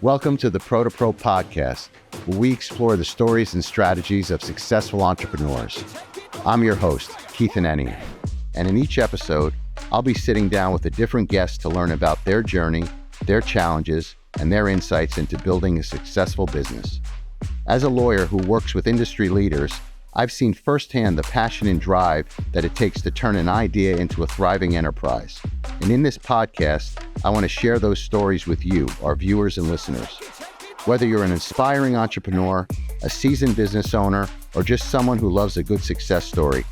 Welcome to the Pro-2-Pro podcast, where we explore the stories and strategies of successful entrepreneurs. I'm your host, Hanenian, and in each episode, I'll be sitting down with a different guest to learn about their journey, their challenges, and their insights into building a successful business. As a lawyer who works with industry leaders, I've seen firsthand the passion and drive that it takes to turn an idea into a thriving enterprise. And in this podcast, I want to share those stories with you, our viewers and listeners. Whether you're an inspiring entrepreneur, a seasoned business owner, or just someone who loves a good success story,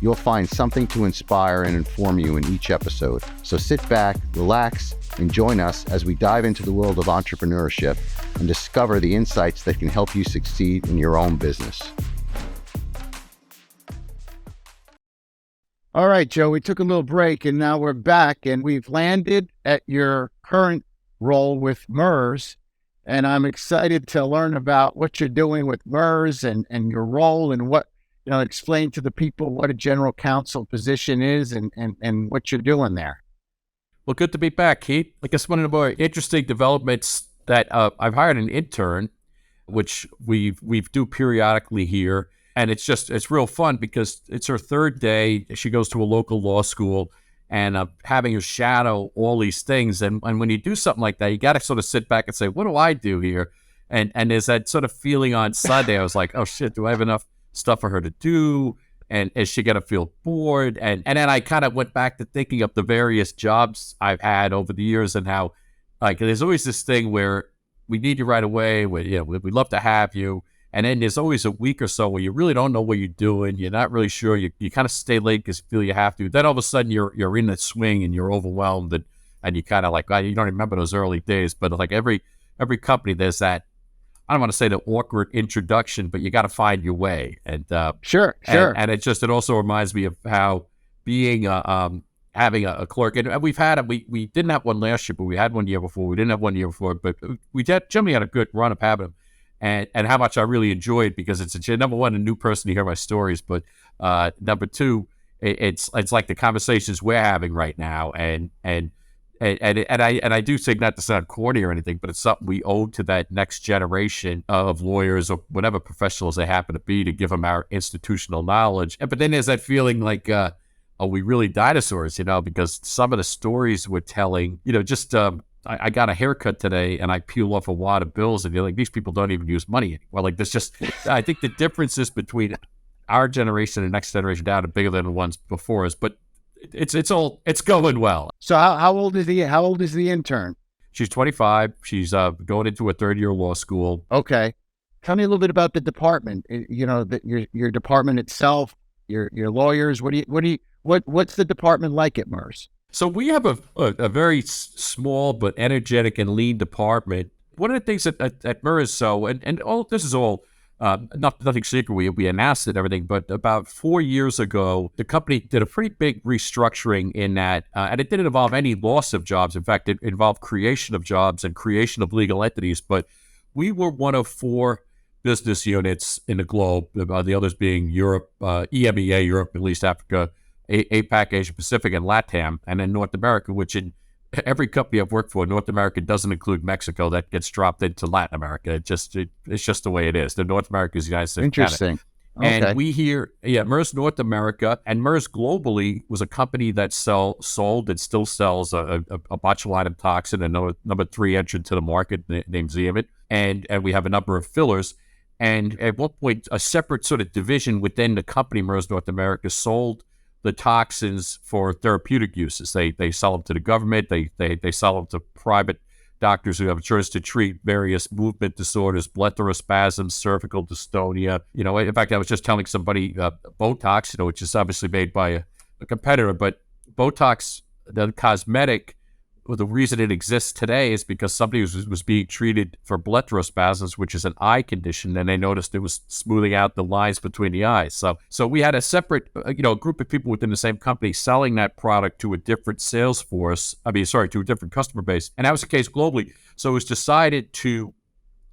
you'll find something to inspire and inform you in each episode. So sit back, relax, and join us as we dive into the world of entrepreneurship and discover the insights that can help you succeed in your own business. All right, Joe, we took a little break and now we're back and we've landed at your current role with Merz. And I'm excited to learn about what you're doing with Merz and your role and what, explain to the people what a general counsel position is and what you're doing there. Well, good to be back, Keith. I guess one of the more interesting developments that I've hired an intern, which we do periodically here. And it's real fun because it's her third day. She goes to a local law school and having her shadow all these things. And when you do something like that, you got to sort of sit back and say, what do I do here? And there's that sort of feeling on Sunday. I was like, oh, shit, do I have enough stuff for her to do? And is she going to feel bored? And then I kind of went back to thinking of the various jobs I've had over the years and how, like, there's always this thing where we need you right away. We'd love to have you. And then there's always a week or so where you really don't know what you're doing. You're not really sure. You kind of stay late because you feel you have to. Then all of a sudden you're in the swing and you're overwhelmed and you kind of like, you don't remember those early days. But like every company, there's that, I don't want to say the awkward introduction, but you got to find your way. And Sure. And it also reminds me of how being having a clerk, and we've had we didn't have one last year, but we had one year before. We didn't have one year before, but we generally had a good run of having them. And how much I really enjoyed because it's number one, a new person to hear my stories, but number two, it's like the conversations we're having right now, and I do think, not to sound corny or anything, but it's something we owe to that next generation of lawyers or whatever professionals they happen to be, to give them our institutional knowledge. But then there's that feeling like, are we really dinosaurs? Because some of the stories we're telling, I got a haircut today and I peel off a wad of bills and you're like, these people don't even use money anymore. Like I think the differences between our generation and the next generation down are bigger than the ones before us, but it's going well. So how old is the intern? She's 25. She's going into a third year law school. Okay. Tell me a little bit about the department, your department itself, your lawyers. What's the department like at Merz? So we have a very small but energetic and lean department. One of the things at Merz, and all this is all nothing secret. We announced it and everything, but about 4 years ago, the company did a pretty big restructuring in that, and it didn't involve any loss of jobs. In fact, it involved creation of jobs and creation of legal entities. But we were one of 4 business units in the globe, the others being Europe, EMEA, Europe, Middle East, Africa, APAC, Asia Pacific, and LATAM, and then North America, which in every company I've worked for, North America doesn't include Mexico. That gets dropped into Latin America. It's just the way it is. The North America is the United States. Interesting. Canada. Okay. And we here, Merz North America, and Merz globally was a company that sold and still sells a botulinum toxin, and number 3 entrant to the market named Xeomin, and we have a number of fillers. And at one point, a separate sort of division within the company, Merz North America, sold the toxins for therapeutic uses. They sell them to the government. They sell them to private doctors who have insurance to treat various movement disorders, blepharospasms, cervical dystonia. In fact, I was just telling somebody Botox, which is obviously made by a competitor, but Botox, the cosmetic, the reason it exists today is because somebody was being treated for blepharospasms, which is an eye condition, and they noticed it was smoothing out the lines between the eyes. So we had a separate, a group of people within the same company selling that product to a different sales force. To a different customer base, and that was the case globally. So it was decided to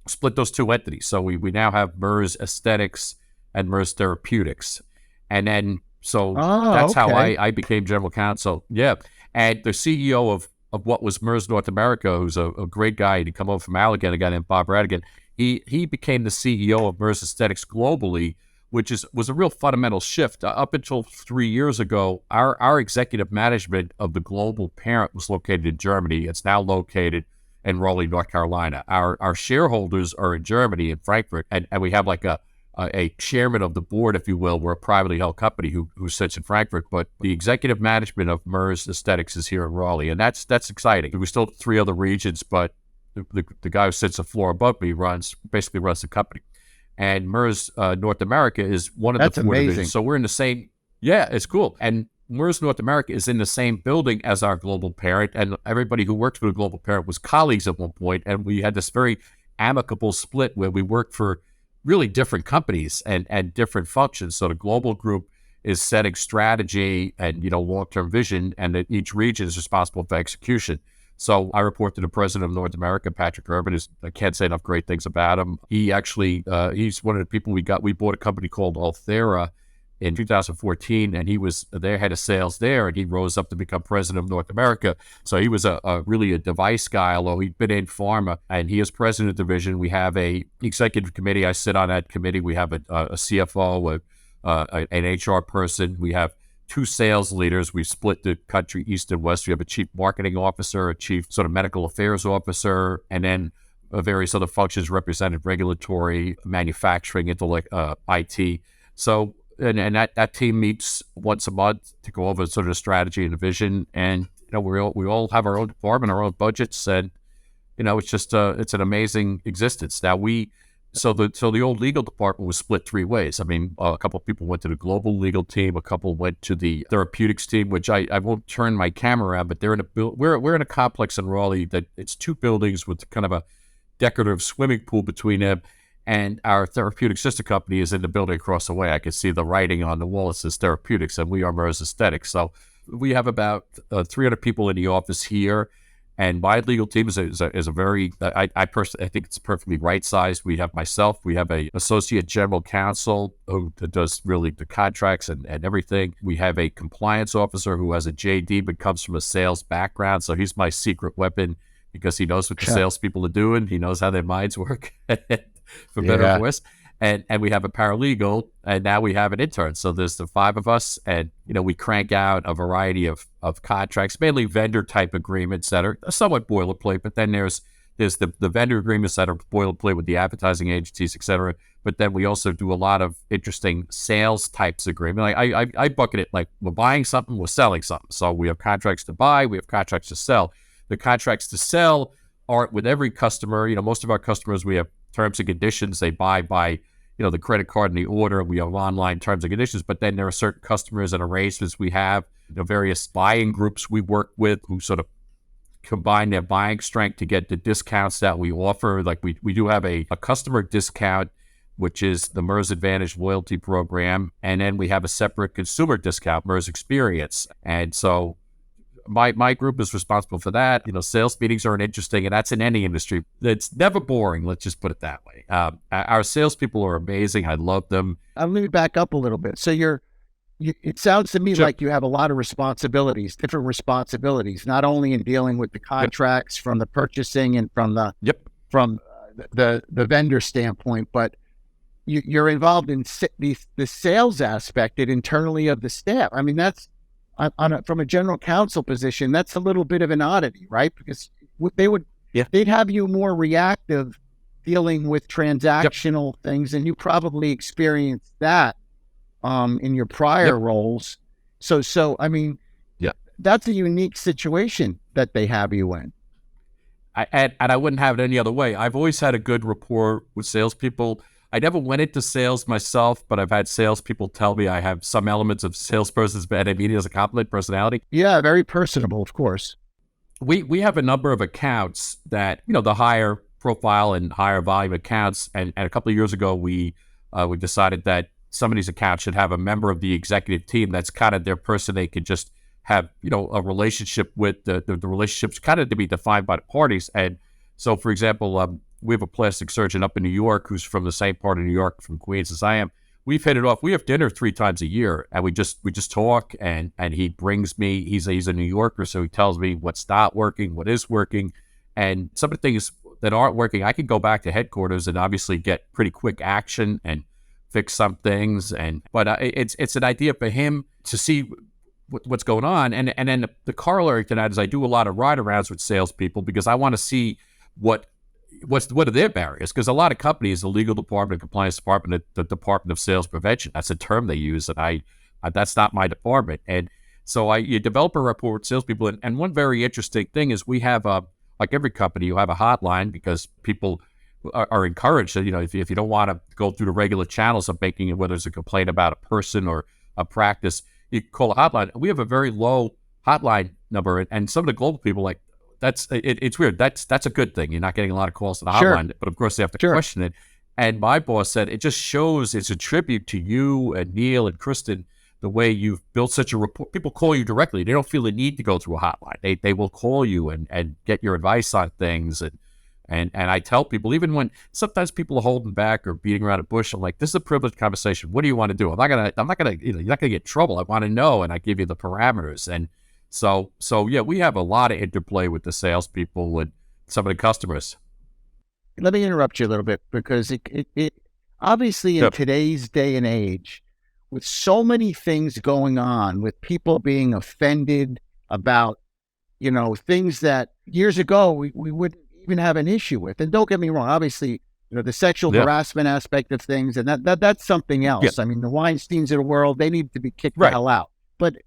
split those two entities. So we now have Merz Aesthetics and Merz Therapeutics, and then that's how I became general counsel. Yeah, and the CEO of of what was Merz North America, who's a great guy. He'd come over from Allegan, a guy named Bob Radigan. He became the CEO of Merz Aesthetics globally, which was a real fundamental shift. Up until 3 years ago, our executive management of the global parent was located in Germany. It's now located in Raleigh, North Carolina. Our shareholders are in Germany, in Frankfurt, and we have like a chairman of the board, if you will. We're a privately held company who sits in Frankfurt, but the executive management of Merz Aesthetics is here in Raleigh, and that's exciting. We still have 3 other regions, but the guy who sits a floor above me basically runs the company. And Merz North America is one of the 4 divisions. So we're in the same, it's cool. And Merz North America is in the same building as our global parent, and everybody who worked for the global parent was colleagues at one point, and we had this very amicable split where we worked for really different companies and different functions. So the global group is setting strategy and, long-term vision, and that each region is responsible for execution. So I report to the president of North America, Patrick Urban. I can't say enough great things about him. He actually, he's one of the people we bought a company called Althera in 2014, and he was their head of sales there, and he rose up to become president of North America. So he was really a device guy, although he'd been in pharma, and he is president of the division. We have a executive committee. I sit on that committee. We have a CFO, an HR person. We have 2 sales leaders. We split the country east and west. We have a chief marketing officer, a chief sort of medical affairs officer, and then various other functions represented: regulatory, manufacturing, IT. So, and that team meets once a month to go over sort of the strategy and the vision. And we all have our own department, our own budgets, and it's just it's an amazing existence. Now So the old legal department was split 3 ways. I mean, a couple of people went to the global legal team, a couple went to the therapeutics team, which I won't turn my camera around, but we're in a complex in Raleigh that it's 2 buildings with kind of a decorative swimming pool between them, and our therapeutic sister company is in the building across the way. I can see the writing on the wall. It says therapeutics, and we are Merz Aesthetics. So we have about 300 people in the office here. And my legal team is a very, I personally, I think it's perfectly right-sized. We have myself, we have a associate general counsel who does really the contracts and everything. We have a compliance officer who has a JD but comes from a sales background. So he's my secret weapon because he knows what the salespeople are doing. He knows how their minds work, for better or worse. And we have a paralegal, and now we have an intern. So there's the 5 of us, and we crank out a variety of contracts, mainly vendor type agreements that are somewhat boilerplate. But then there's the vendor agreements that are boilerplate with the advertising agencies, et cetera. But then we also do a lot of interesting sales types agreement. Like I bucket it like we're buying something, we're selling something. So we have contracts to buy, we have contracts to sell. The contracts to sell aren't with every customer. Most of our customers, we have terms and conditions. They buy by, the credit card and the order. We have online terms and conditions, but then there are certain customers and arrangements we have, various buying groups we work with who sort of combine their buying strength to get the discounts that we offer. Like we do have a customer discount, which is the Merz Advantage loyalty program. And then we have a separate consumer discount, Merz Experience. And so my group is responsible for that. Sales meetings are interesting, and that's in any industry. It's never boring. Let's just put it that way. Our salespeople are amazing. I love them. Let me back up a little bit. So it sounds to me like you have a lot of responsibilities, different responsibilities, not only in dealing with the contracts from the purchasing and from the vendor standpoint, but you're involved in the sales aspect internally of the staff. I mean, that's from a general counsel position, that's a little bit of an oddity, right? Because they'd have you more reactive dealing with transactional things, and you probably experienced that in your prior roles. So I mean, that's a unique situation that they have you in. And I wouldn't have it any other way. I've always had a good rapport with salespeople. I never went into sales myself, but I've had salespeople tell me I have some elements of salesperson's, and I mean it as a compliment personality. Yeah, very personable, of course. We have a number of accounts that, the higher profile and higher volume accounts. And a couple of years ago, we decided that some of these accounts should have a member of the executive team that's kind of their person they could just have, a relationship with. The relationships kind of to be defined by the parties. And so, for example, we have a plastic surgeon up in New York who's from the same part of New York, from Queens as I am. we've hit it off. We have dinner 3 times a year, and we just talk, and he brings me. He's a New Yorker, so he tells me what's not working, what is working, and some of the things that aren't working, I can go back to headquarters and obviously get pretty quick action and fix some things. But it's an idea for him to see what's going on, and then the corollary to that is I do a lot of ride arounds with salespeople because I want to see what are their barriers, because a lot of companies, the legal department, compliance department, the Department of Sales Prevention, that's a term they use, and I that's not my department. And so you develop a rapport with salespeople, and one very interesting thing is we have like every company, you have a hotline because people are encouraged that, if you don't want to go through the regular channels of making it, whether it's a complaint about a person or a practice, you call a hotline. We have a very low hotline number, and some of the global people like, it's weird. That's a good thing. You're not getting a lot of calls to the hotline, but of course they have to question it. And my boss said it just shows, it's a tribute to you and Neil and Kristen, the way you've built such a rapport. People call you directly. They don't feel the need to go through a hotline. They will call you and get your advice on things. And I tell people, even when sometimes people are holding back or beating around a bush, I'm like, this is a privileged conversation. What do you want to do? I'm not gonna, you're not gonna get in trouble. I want to know, and I give you the parameters. And so yeah, we have a lot of interplay with the salespeople and some of the customers. Let me interrupt you a little bit, because it obviously in today's day and age, with so many things going on, with people being offended about, things that years ago we wouldn't even have an issue with. And don't get me wrong, obviously, the sexual harassment aspect of things, and that's something else. I mean, the Weinsteins of the world, they need to be kicked the hell out. But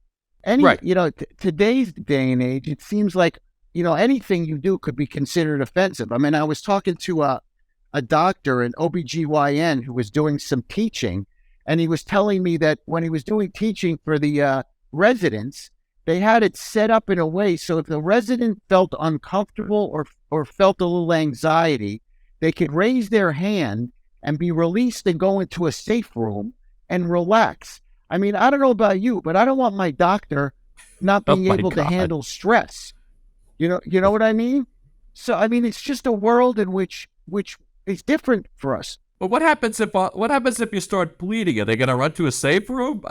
today's day and age, it seems like, anything you do could be considered offensive. I mean, I was talking to a doctor, an OBGYN, who was doing some teaching, and he was telling me that when he was doing teaching for the residents, they had it set up in a way so if the resident felt uncomfortable or felt a little anxiety, they could raise their hand and be released and go into a safe room and relax. I mean, I don't know about you, but I don't want my doctor not being able to handle stress. You know what I mean? So, I mean, it's just a world in which is different for us. But what happens if you start bleeding? Are they going to run to a safe room?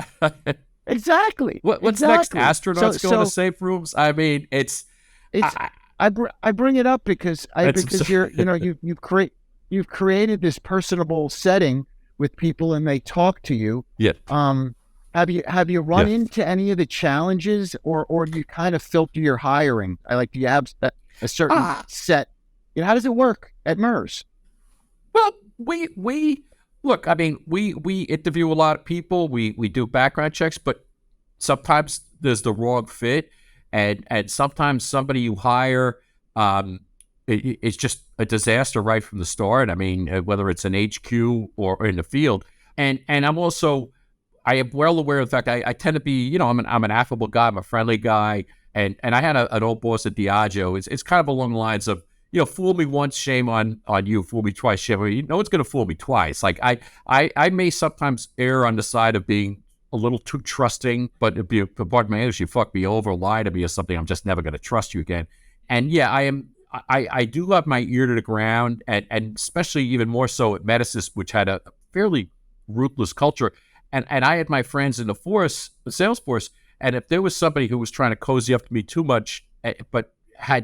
Exactly. What's next? Astronauts going to safe rooms? I mean, I bring it up because you've created this personable setting with people, and they talk to you. Yeah. Have you run into any of the challenges, or do you kind of filter your hiring? Do you have a certain set? How does it work at Merz? Well, we look. I mean, we interview a lot of people. We do background checks, but sometimes there's the wrong fit, and sometimes somebody you hire, it's just a disaster right from the start. I mean, whether it's an HQ or in the field, and I am well aware of the fact I tend to be, I'm an affable guy, I'm a friendly guy, and I had an old boss at Diageo. It's kind of along the lines of, fool me once, shame on you. Fool me twice, shame on you. No one's going to fool me twice. Like I may sometimes err on the side of being a little too trusting, but it'd be pardon my English, you fuck me over, lie to me or something, I'm just never going to trust you again. And yeah, I do have my ear to the ground, and especially even more so at Medicis, which had a fairly ruthless culture. And I had my friends in the sales force, and if there was somebody who was trying to cozy up to me too much, but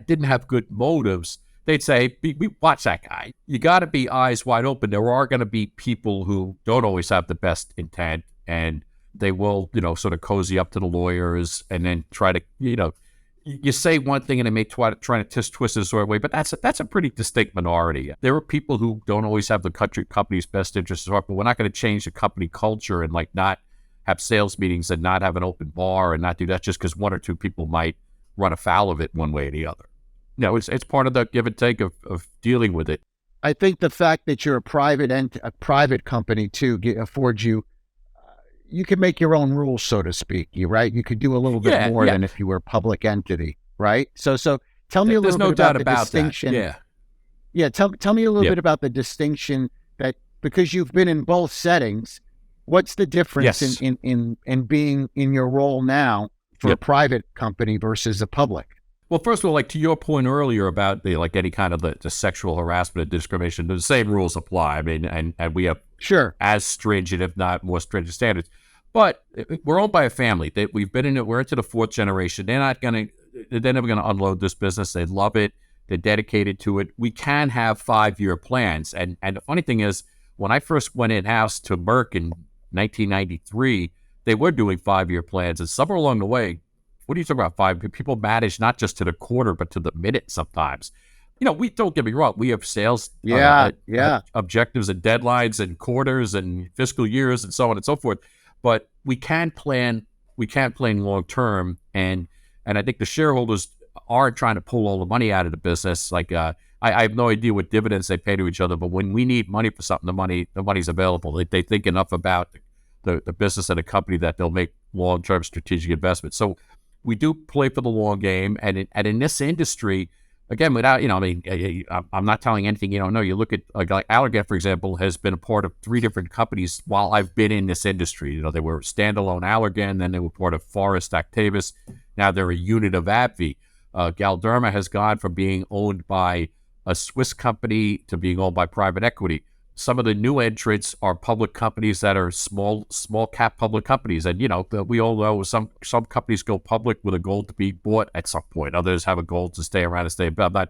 didn't have good motives, they'd say, watch that guy. You got to be eyes wide open. There are going to be people who don't always have the best intent, and they will, sort of cozy up to the lawyers and then try to, you say one thing and they may try to twist it a sort of way, but that's a pretty distinct minority. There are people who don't always have the company's best interests at heart, but we're not going to change the company culture and not have sales meetings and not have an open bar and not do that just because one or two people might run afoul of it one way or the other. It's part of the give and take of dealing with it. I think the fact that you're a private company too affords you. You can make your own rules, so to speak. Right? You could do a little bit more than if you were a public entity, right? So tell me a little bit about the distinction. That. Yeah. Tell me a little bit about the distinction, that because you've been in both settings, what's the difference in being in your role now for a private company versus a public? Well, first of all, like to your point earlier about like any kind of the sexual harassment and discrimination, the same rules apply. I mean, and we have as stringent, if not more stringent standards. But we're owned by a family. We've been in it. We're into the fourth generation. They're never going to unload this business. They love it. They're dedicated to it. We can have 5-year plans. And the funny thing is, when I first went in-house to Merck in 1993, they were doing 5-year plans. And somewhere along the way, what are you talking about 5? People manage not just to the quarter, but to the minute sometimes. We don't get me wrong. We have sales objectives and deadlines and quarters and fiscal years and so on and so forth. But we can plan long term, and I think the shareholders aren't trying to pull all the money out of the business. Like I have no idea what dividends they pay to each other, but when we need money for something, the money's available. They think enough about the business and the company that they'll make long term strategic investments. So we do play for the long game, and in this industry, again, without I'm not telling anything you don't know. You look at like Allergan, for example, has been a part of 3 different companies while I've been in this industry. They were standalone Allergan, then they were part of Forest Actavis. Now they're a unit of AbbVie. Galderma has gone from being owned by a Swiss company to being owned by private equity. Some of the new entrants are public companies that are small cap public companies. And, we all know some companies go public with a goal to be bought at some point. Others have a goal to stay around and stay. I'm not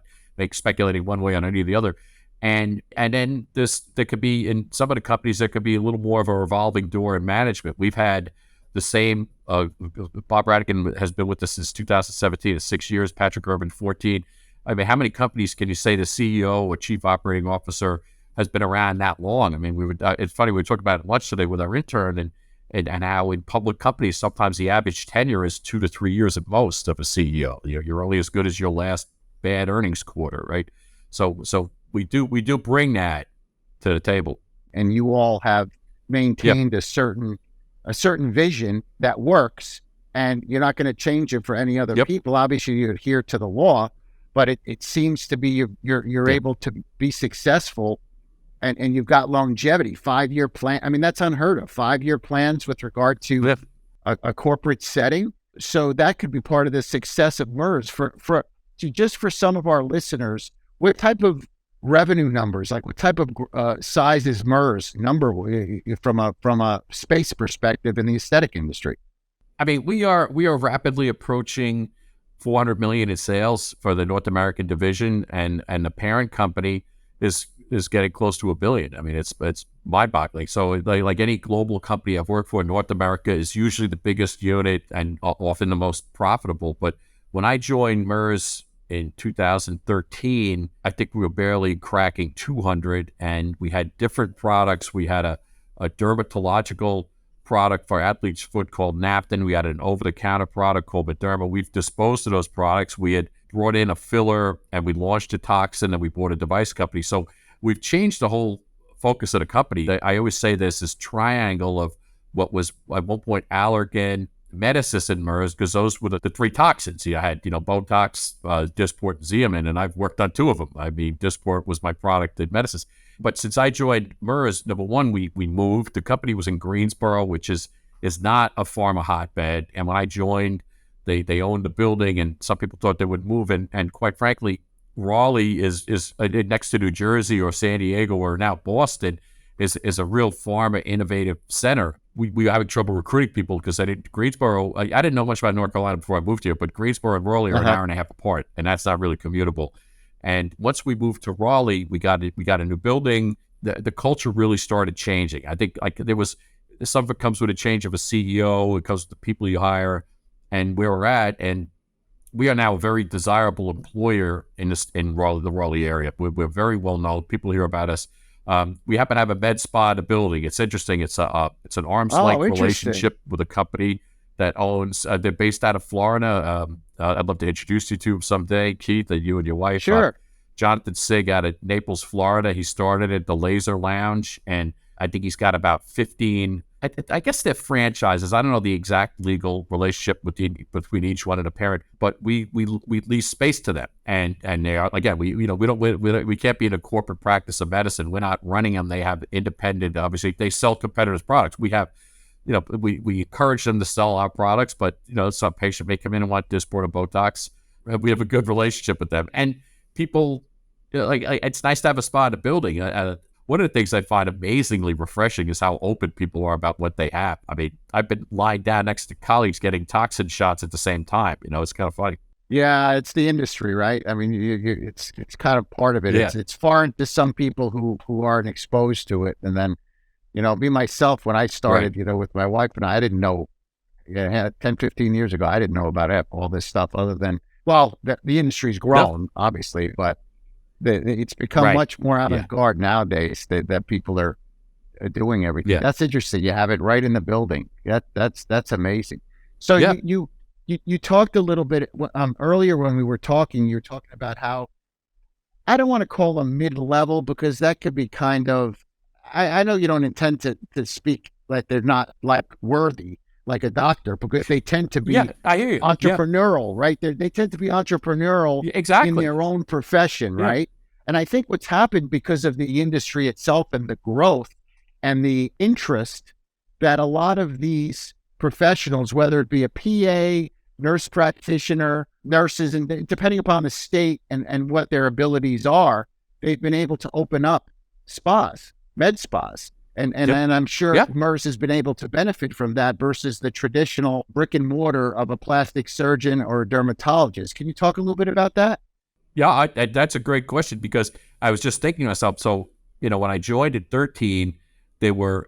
speculating one way on any of the other. And then there could be, in some of the companies, there could be a little more of a revolving door in management. We've had the same, Bob Radican has been with us since 2017, 6 years, Patrick Urban, 14. I mean, how many companies can you say the CEO or chief operating officer has been around that long? I mean, it's funny, we were talking about it lunch today with our intern and how in public companies, sometimes the average tenure is 2 to 3 years at most of a CEO. You're only as good as your last bad earnings quarter, right? So we do bring that to the table. And you all have maintained a certain vision that works, and you're not going to change it for any other people. Obviously, you adhere to the law, but it seems to be you're able to be successful. And you've got longevity, 5-year plan. I mean, that's unheard of. 5-year plans with regard to a corporate setting. So that could be part of the success of Merz. Just for some of our listeners, what type of revenue numbers, like what type of size is Merz number from a space perspective in the aesthetic industry? I mean, we are rapidly approaching $400 million in sales for the North American division, and the parent company is getting close to $1 billion. I mean, it's mind-boggling. So like any global company I've worked for, North America is usually the biggest unit and often the most profitable. But when I joined Merz in 2013, I think we were barely cracking 200, and we had different products. We had a dermatological product for athlete's foot called Napton. We had an over-the-counter product called Mederma. We've disposed of those products. We had brought in a filler, and we launched a toxin, and we bought a device company. So we've changed the whole focus of the company. I always say this triangle of what was at one point Allergan, Medicis, and Merz, because those were the 3 toxins. I had, Botox, Dysport, and Xeomin, and I've worked on 2 of them. I mean, Dysport was my product at Medicis. But since I joined Merz, number one, we moved. The company was in Greensboro, which is not a pharma hotbed. And when I joined, they owned the building, and some people thought they would move. And quite frankly, Raleigh is next to New Jersey or San Diego or now Boston is a real pharma innovative center. We having trouble recruiting people because Greensboro, I didn't know much about North Carolina before I moved here, but Greensboro and Raleigh are an hour and a half apart, and that's not really commutable. And once we moved to Raleigh, we got a new building. The culture really started changing. I think there was some of it comes with a change of a CEO. It comes with the people you hire and where we're at. And we are now a very desirable employer in Raleigh, the Raleigh area. We're very well known. People hear about us. We happen to have a med spa in the building. It's interesting. It's an arm's length relationship with a company that owns. They're based out of Florida. I'd love to introduce you to them someday, Keith, and you and your wife. Sure. Jonathan Sig out of Naples, Florida. He started at the Laser Lounge, and I think he's got about 15. I guess they're franchises. I don't know the exact legal relationship between each one and a parent, but we lease space to them, and they are, again, we can't be in a corporate practice of medicine. We're not running them. They have independent. Obviously, they sell competitors' products. We have, we encourage them to sell our products, but some patient may come in and want Dysport or Botox. We have a good relationship with them, and people like it's nice to have a spot in a building. One of the things I find amazingly refreshing is how open people are about what they have. I mean, I've been lying down next to colleagues getting toxin shots at the same time. It's kind of funny. Yeah, it's the industry, right? I mean, it's kind of part of it. Yeah. It's foreign to some people who aren't exposed to it. And then, me myself, when I started, with my wife and I didn't know, 10, 15 years ago, I didn't know about all this stuff other than, well, the industry's grown, obviously, but it's become much more avant-garde nowadays that people are doing everything. Yeah. That's interesting. You have it right in the building. That's amazing. So you talked a little bit earlier when we were talking. You were talking about how, I don't want to call them mid-level because that could be kind of. I know you don't intend to speak like they're not like worthy like a doctor, because they tend to be I hear you. entrepreneurial, right? They tend to be entrepreneurial in their own profession, right? And I think what's happened because of the industry itself and the growth and the interest that a lot of these professionals, whether it be a PA, nurse practitioner, nurses, and depending upon the state and what their abilities are, they've been able to open up spas, med spas. And I'm sure Merz has been able to benefit from that versus the traditional brick and mortar of a plastic surgeon or a dermatologist. Can you talk a little bit about that? Yeah, that's a great question, because I was just thinking to myself, so, when I joined at 13, they were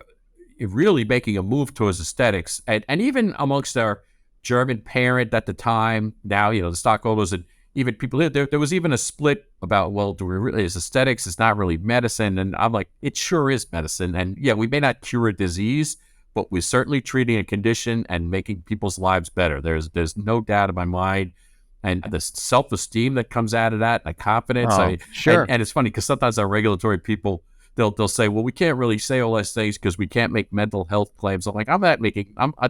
really making a move towards aesthetics. And even amongst our German parent at the time, now, the stockholders and even people, there was even a split about, well, is aesthetics? It's not really medicine. And I'm like, it sure is medicine. And we may not cure a disease, but we're certainly treating a condition and making people's lives better. There's no doubt in my mind. And the self-esteem that comes out of that, the confidence. Sure. And it's funny because sometimes our regulatory people, they'll say, well, we can't really say all those things because we can't make mental health claims. I'm like,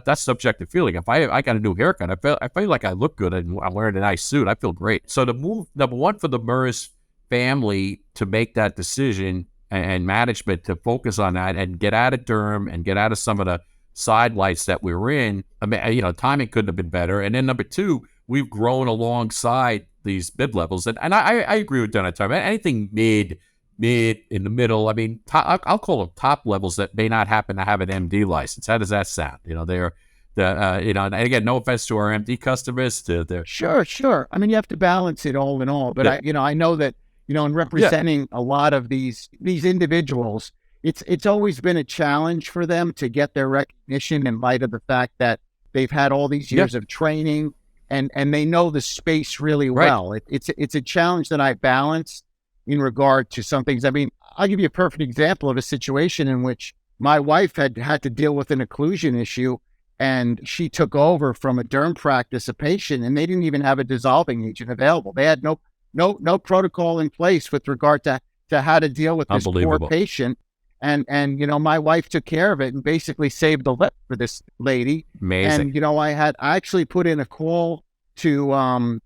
that's subjective feeling. If I got a new haircut, I feel like I look good and I'm wearing a nice suit. I feel great. So the move, number one, for the Merz family to make that decision and management to focus on that and get out of derm and get out of some of the sidelights that we were in, I mean, timing couldn't have been better. And then number two, we've grown alongside these mid-levels. And I agree with Donald Trump. Anything mid in the middle. I mean, I'll call them top levels that may not happen to have an MD license. How does that sound? They're and again, no offense to our MD customers. Sure. I mean, you have to balance it all in all. But I know that in representing a lot of these individuals, it's always been a challenge for them to get their recognition in light of the fact that they've had all these years of training and they know the space really well. It's a challenge that I balance in regard to some things. I mean, I'll give you a perfect example of a situation in which my wife had to deal with an occlusion issue, and she took over from a derm practice, a patient, and they didn't even have a dissolving agent available. They had no protocol in place with regard to how to deal with this poor patient. And my wife took care of it and basically saved the lip for this lady. Amazing. And I actually put in a call to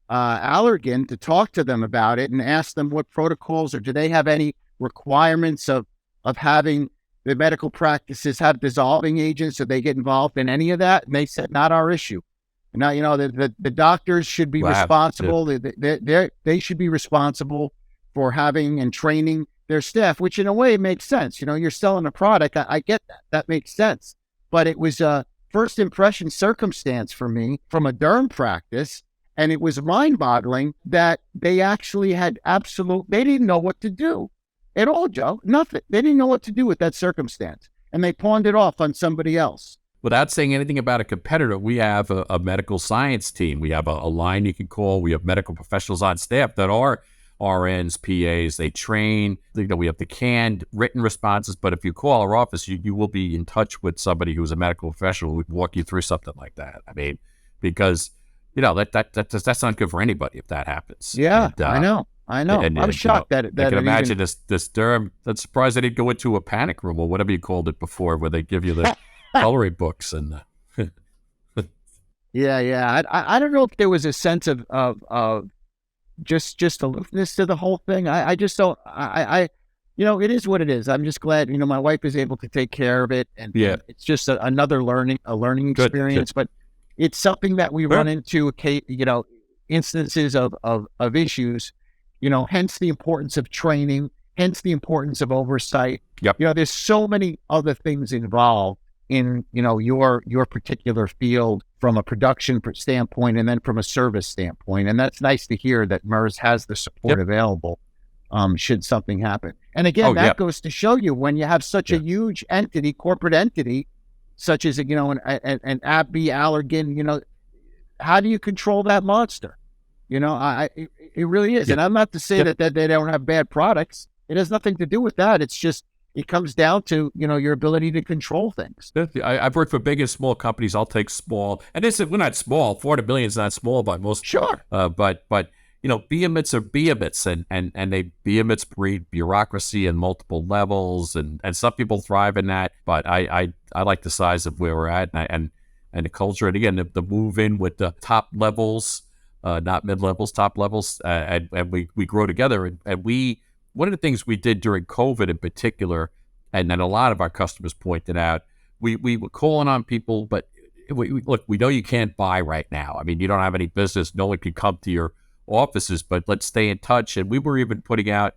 Allergan to talk to them about it and ask them what protocols, or do they have any requirements of having the medical practices have dissolving agents, so they get involved in any of that. And they said, not our issue. Now, the doctors should be responsible. They should be responsible for having and training their staff, which in a way makes sense. You're selling a product. I get that. That makes sense. But it was a first impression circumstance for me from a derm practice. And it was mind-boggling that they actually had they didn't know what to do at all, Joe. Nothing. They didn't know what to do with that circumstance. And they pawned it off on somebody else. Without saying anything about a competitor, we have a medical science team. We have a line you can call. We have medical professionals on staff that are RNs, PAs. They train. We have the canned written responses. But if you call our office, you will be in touch with somebody who's a medical professional who would walk you through something like that. I mean, because that's not good for anybody if that happens. Yeah, and, I know. I'm shocked that I can imagine this derm. I'm surprised they didn't go into a panic room or whatever you called it before, where they give you the coloring books and. Yeah. I don't know if there was a sense of just aloofness to the whole thing. I just don't. It is what it is. I'm just glad my wife is able to take care of it, and it's just another learning experience. But it's something that we run into, instances of issues, hence the importance of training, hence the importance of oversight. Yep. There's so many other things involved in, your particular field from a production standpoint and then from a service standpoint. And that's nice to hear that Merz has the support available should something happen. And again, that goes to show you when you have such a huge entity, corporate entity, such as, an AbbVie, Allergan, how do you control that monster? It really is. And I'm not to say that they don't have bad products. It has nothing to do with that. It's just, it comes down to, your ability to control things. I've worked for big and small companies. I'll take small. And we're not small. 400 million is not small by most. Sure. But behemoths are behemoths, and they behemoths breed bureaucracy in multiple levels, and some people thrive in that. But I like the size of where we're at, and the culture. And again, the move in with the top levels, not mid levels, top levels, and we grow together. And one of the things we did during COVID in particular, and then a lot of our customers pointed out, we were calling on people, but look, we know you can't buy right now. I mean, you don't have any business. No one can come to your offices, but let's stay in touch. And we were even putting out,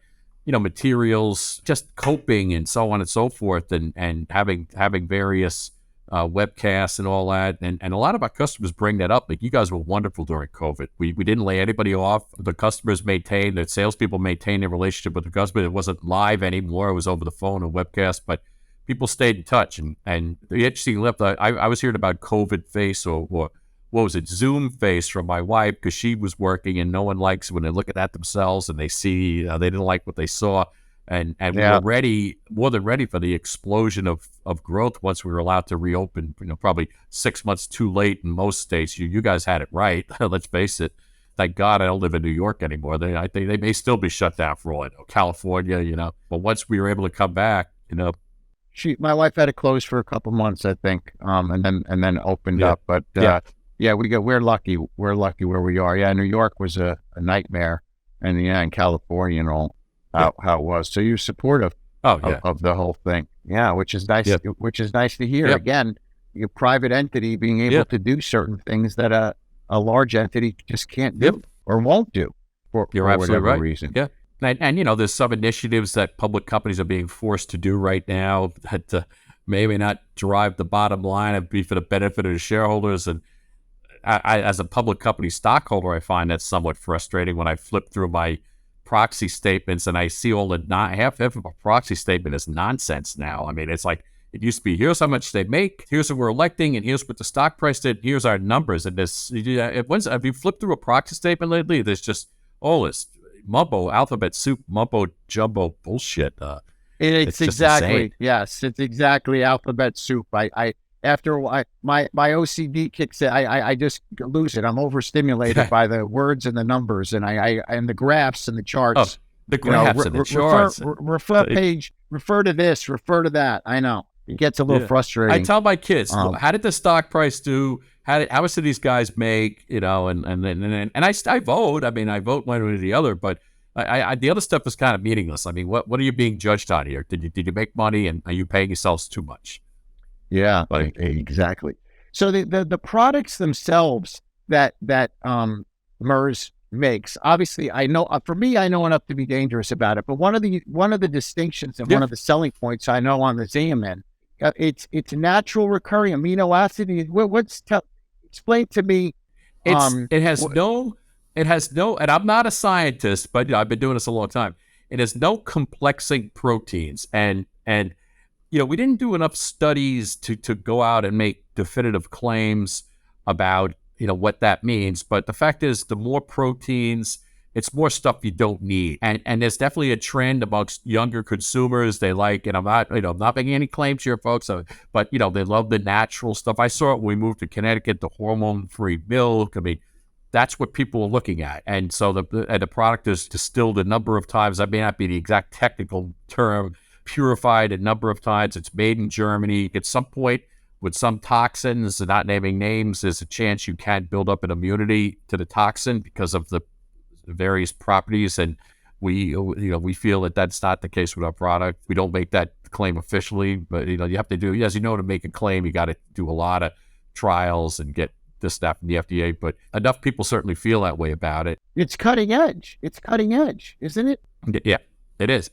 materials, just coping and so on and so forth, and having various webcasts and all that. And a lot of our customers bring that up. Like, you guys were wonderful during COVID. We didn't lay anybody off. The customers maintained, the salespeople maintained their relationship with the customer. It wasn't live anymore. It was over the phone or webcast, but people stayed in touch. And the interesting lift, I was hearing about COVID face or what was it, Zoom face from my wife, because she was working, and no one likes when they're looking at themselves and they see they didn't like what they saw. And we were ready, more than ready, for the explosion of growth once we were allowed to reopen. Probably 6 months too late in most states. You guys had it right. Let's face it. Thank God I don't live in New York anymore. I think they may still be shut down for all I know. California, But once we were able to come back, my wife had it closed for a couple months, I think, and then opened up. But we're lucky. We're lucky where we are. Yeah, New York was a nightmare, and in California and all. How it was. So you're supportive of the whole thing. Yeah, which is nice. Which is nice to hear. Again, your private entity being able to do certain things that a large entity just can't do or won't do for whatever reason. Yeah. And there's some initiatives that public companies are being forced to do right now that maybe not drive the bottom line and be for the benefit of the shareholders. And I, as a public company stockholder, I find that somewhat frustrating when I flip through my proxy statements and I see all the half of a proxy statement is nonsense now. I mean, it's like, it used to be, here's how much they make, here's what we're electing, and here's what the stock price did, here's our numbers. And this, if you flip through a proxy statement lately, there's just all this mumbo, alphabet soup, mumbo jumbo bullshit. It's exactly, yes, it's exactly alphabet soup. After a while, my OCD kicks in. I just lose it. I'm overstimulated by the words and the numbers and and the graphs and the charts. Oh, the graphs and the charts. Refer to this, refer to that. I know. It gets a little frustrating. I tell my kids, how did the stock price do? How much did these guys make? And I vote. I mean, I vote one way or the other, but the other stuff is kind of meaningless. I mean, what are you being judged on here? Did you make money, and are you paying yourselves too much? Yeah, exactly. So the products themselves that Merz makes, obviously, I know for me, I know enough to be dangerous about it. But one of the distinctions and one of the selling points I know on the Xeomin, it's natural recurring amino acid. Explain to me. It has no, and I'm not a scientist, but I've been doing this a long time. It has no complexing proteins, and we didn't do enough studies to go out and make definitive claims about, what that means. But the fact is, the more proteins, it's more stuff you don't need. And there's definitely a trend amongst younger consumers. They like, and I'm not making any claims here, folks, but, they love the natural stuff. I saw it when we moved to Connecticut, the hormone-free milk. I mean, that's what people are looking at. And so the product is distilled a number of times. That may not be the exact technical term, purified a number of times. It's made in Germany. At some point, with some toxins, not naming names, there's a chance you can build up an immunity to the toxin because of the various properties. And we feel that that's not the case with our product. We don't make that claim officially, but you have to do, as to make a claim, you got to do a lot of trials and get this, that from the FDA, but enough people certainly feel that way about it. It's cutting edge. It's cutting edge, isn't it? Yeah, it is.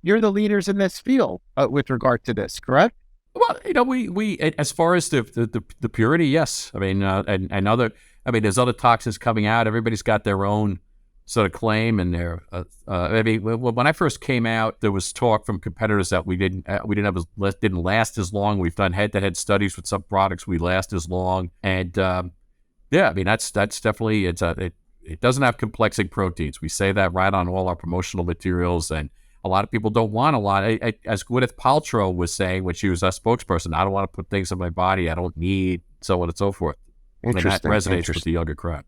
You're the leaders in this field with regard to this, correct? Well, we as far as the purity, yes. I mean, and other, I mean, there's other toxins coming out. Everybody's got their own sort of claim, and their. I mean, when I first came out, there was talk from competitors that we didn't last as long. We've done head-to-head studies with some products, we last as long, and yeah, I mean, that's definitely it doesn't have complexing proteins. We say that right on all our promotional materials, and a lot of people don't want a lot. As Gwyneth Paltrow was saying when she was our spokesperson, I don't want to put things in my body I don't need, so on and so forth. And that resonates with the younger crowd.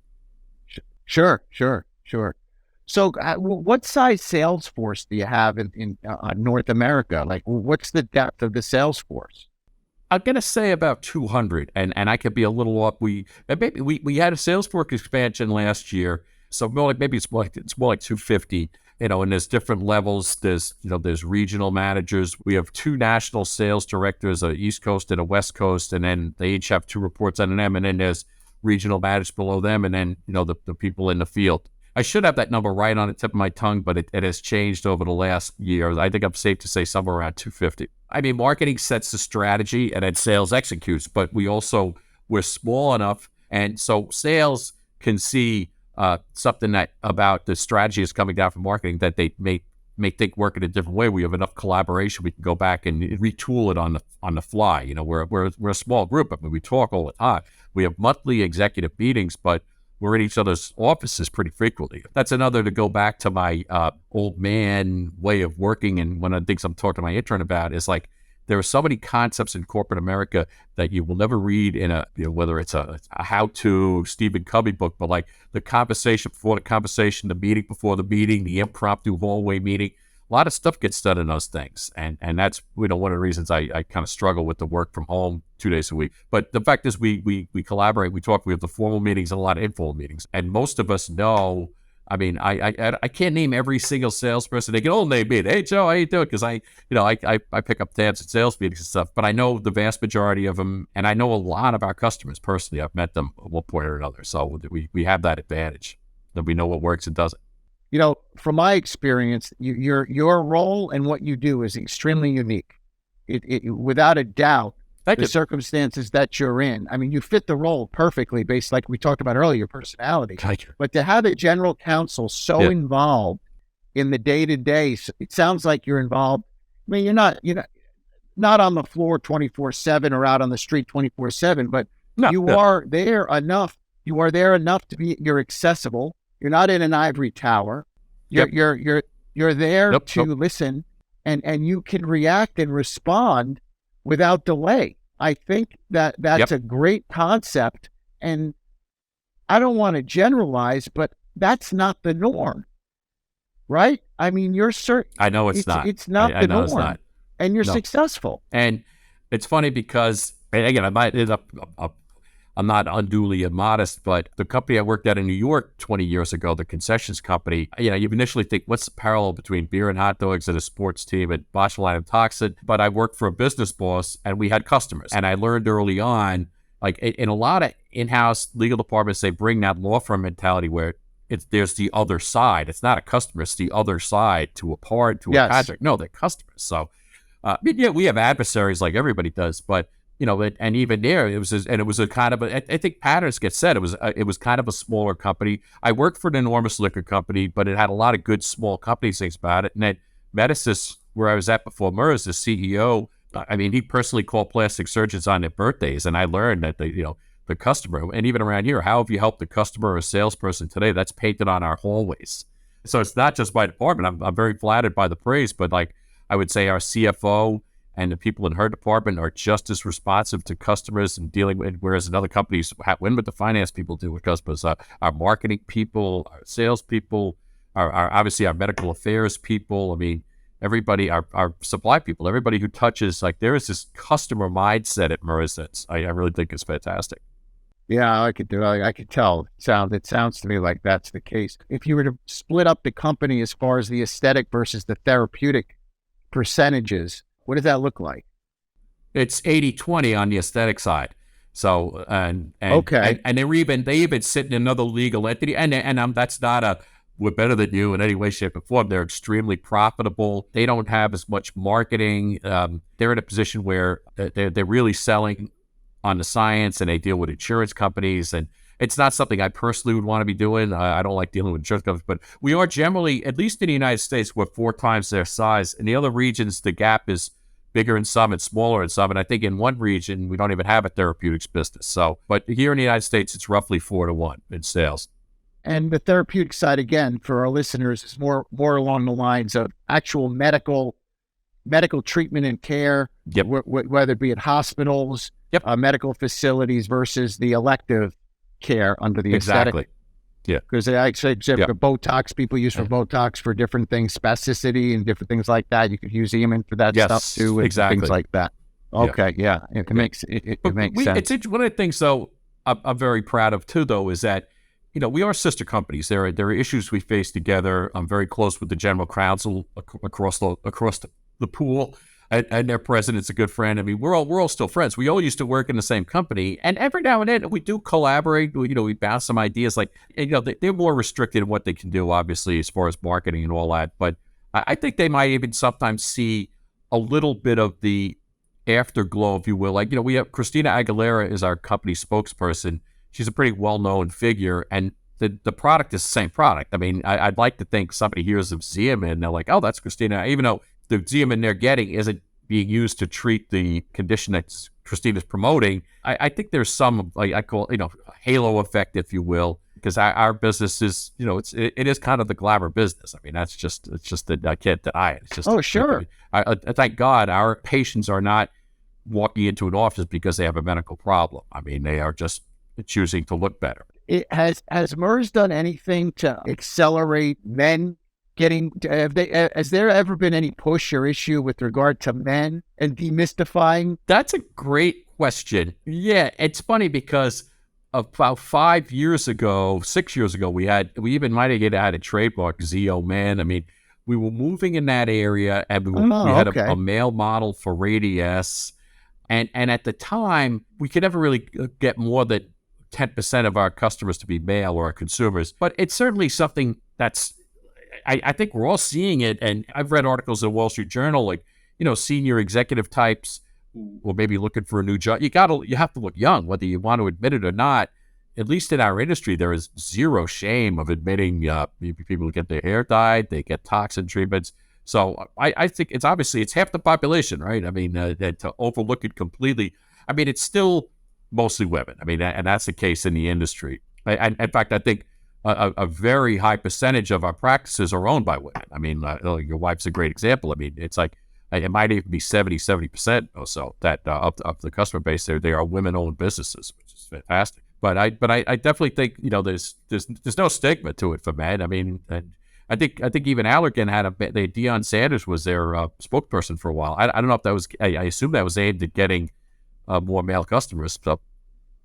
Sure. So what size sales force do you have in North America? Like, what's the depth of the sales force? I'm going to say about 200, and I could be a little off. We had a sales force expansion last year, so maybe it's more like 250. And there's different levels. There's regional managers. We have 2 national sales directors, a East Coast and a West Coast, and then they each have 2 reports under them. And then there's regional managers below them, and then the people in the field. I should have that number right on the tip of my tongue, but it has changed over the last year. I think I'm safe to say somewhere around 250. I mean, marketing sets the strategy, and then sales executes. But we're small enough, and so sales can see something that about the strategy is coming down from marketing that they may think work in a different way. We have enough collaboration. We can go back and retool it on the fly. We're a small group. I mean, we talk all the time. We have monthly executive meetings, but we're in each other's offices pretty frequently. That's another to go back to my old man way of working. And one of the things I'm talking to my intern about is like, there are so many concepts in corporate America that you will never read in whether it's a how-to Stephen Covey book, but like the conversation before the conversation, the meeting before the meeting, the impromptu hallway meeting. A lot of stuff gets done in those things. And that's, one of the reasons I kind of struggle with the work from home 2 days a week. But the fact is we collaborate, we talk, we have the formal meetings and a lot of informal meetings. And most of us know, I mean, I can't name every single salesperson. They can all name me. Hey, Joe, how you doing? Because I pick up tabs at sales meetings and stuff. But I know the vast majority of them, and I know a lot of our customers personally. I've met them at one point or another. So we have that advantage that we know what works and doesn't. From my experience, your role and what you do is extremely unique. It without a doubt. The circumstances that you're in. I mean, you fit the role perfectly based, like we talked about earlier, your personality. But to have a general counsel so involved in the day-to-day, it sounds like you're involved. I mean, you're not on the floor 24/7 or out on the street 24/7, but are there enough. You are there enough to be. You're accessible. You're not in an ivory tower. You're there to listen, and you can react and respond without delay. I think that's a great concept, and I don't want to generalize, but that's not the norm, right? I mean, you're certain. I know it's not. It's not the norm, it's not. And you're successful. And it's funny because, and again, I'm not unduly immodest, but the company I worked at in New York 20 years ago, the concessions company, you initially think, what's the parallel between beer and hot dogs and a sports team and botulinum toxin? But I worked for a business boss and we had customers. And I learned early on, like in a lot of in-house legal departments, they bring that law firm mentality where there's the other side. It's not a customer, it's the other side to a part, to a contract. No, they're customers. So, we have adversaries like everybody does, but and even there, it was a kind of I think patterns get set. It was kind of a smaller company. I worked for an enormous liquor company, but it had a lot of good small company things about it. And then Medicis, where I was at before Merz, the CEO, I mean, he personally called plastic surgeons on their birthdays, and I learned that the customer, and even around here, how have you helped the customer or a salesperson today? That's painted on our hallways. So it's not just my department. I'm very flattered by the praise, but like I would say, our CFO and the people in her department are just as responsive to customers and dealing with, whereas in other companies, when would the finance people deal with customers? Our marketing people, our sales people, our obviously our medical affairs people. I mean, everybody, our supply people, everybody who touches, like there is this customer mindset at Merz that I really think is fantastic. Yeah, I could tell. It sounds to me like that's the case. If you were to split up the company as far as the aesthetic versus the therapeutic percentages, what does that look like? It's 80-20 on the aesthetic side. So Okay. and they even sit in another legal entity, and that's not a we're better than you in any way, shape, or form. They're extremely profitable. They don't have as much marketing. They're in a position where they're really selling on the science, and they deal with insurance companies. And it's not something I personally would want to be doing. I don't like dealing with insurance companies, but we are generally, at least in the United States, we're 4 times their size. In the other regions, the gap is bigger in some and smaller in some. And I think in one region, we don't even have a therapeutics business. So, but here in the United States, it's roughly 4 to 1 in sales. And the therapeutic side, again, for our listeners, is more along the lines of actual medical treatment and care, Yep. Whether it be at hospitals, Yep. Medical facilities versus the elective care under the Exactly. aesthetic. Yeah. Because I say Yep. for Botox, people use for Botox for different things, spasticity and different things like that. You could use Eamon for that Yes, stuff too, and exactly. things like that. Okay, yeah, it makes sense. It's one of the things, though, I'm very proud of too, though, is that we are sister companies. There are issues we face together. I'm very close with the general counsel across the pool, and their president's a good friend. I mean, we're all still friends. We all used to work in the same company, and every now and then we do collaborate. We bounce some ideas. Like, they're more restricted in what they can do, obviously, as far as marketing and all that. But I think they might even sometimes see a little bit of the afterglow, if you will. Like, we have Christina Aguilera is our company spokesperson. She's a pretty well-known figure, and the product is the same product. I mean, I'd like to think somebody hears of Xeomin, and they're like, oh, that's Christina, even though the Xeomin they're getting isn't being used to treat the condition that Christina's promoting. I think there's some, like I call it, halo effect, if you will, because our business is, it is kind of the glamour business. I mean, it's just that I can't deny it. It's just, oh, sure. I thank God our patients are not walking into an office because they have a medical problem. I mean, they are just choosing to look better. Has Merz done anything to accelerate men getting? Has there ever been any push or issue with regard to men and demystifying? That's a great question. Yeah, it's funny because about 6 years ago, we even might have had a trademark, Zeo Man. I mean, we were moving in that area, and we had a male model for Radius, and at the time we could never really get more than 10% of our customers to be male or our consumers. But it's certainly something that's, I think we're all seeing it. And I've read articles in the Wall Street Journal, like, senior executive types who are maybe looking for a new job. You have to look young, whether you want to admit it or not. At least in our industry, there is zero shame of admitting people get their hair dyed, they get toxin treatments. So I think it's half the population, right? I mean, to overlook it completely. I mean, it's still mostly women. I mean, and that's the case in the industry. And in fact, I think a very high percentage of our practices are owned by women. I mean, your wife's a great example. I mean, it's like, it might even be 70% or so that of the customer base there, they are women-owned businesses, which is fantastic. But I definitely think, there's no stigma to it for men. I mean, and I think even Allergan had Deion Sanders was their spokesperson for a while. I don't know if that was, I assume that was aimed at getting more male customers. So.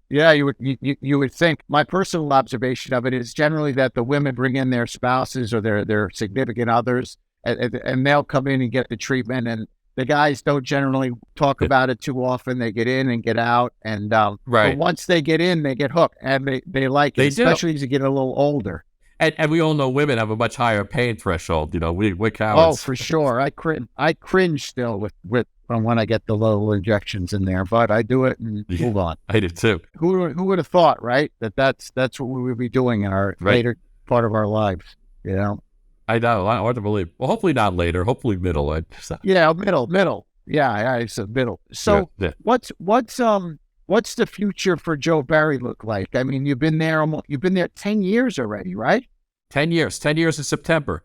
Yeah, you would think. My personal observation of it is generally that the women bring in their spouses or their significant others, and they'll come in and get the treatment, and the guys don't generally talk about it too often. They get in and get out, and right. But once they get in, they get hooked, and they like it, especially as you get a little older. And we all know women have a much higher pain threshold. We're cowards. Oh, for sure. I cringe still with when I get the little injections in there, but I do it and move on. I do too. Who would have thought, right? That's what we would be doing in our later part of our lives. I know. Hard to believe. Well, hopefully not later. Hopefully middle. Yeah, middle. Yeah, I said middle. So yeah. What's the future for Joe Barry look like? I mean, you've been there 10 years already, right? 10 years in September.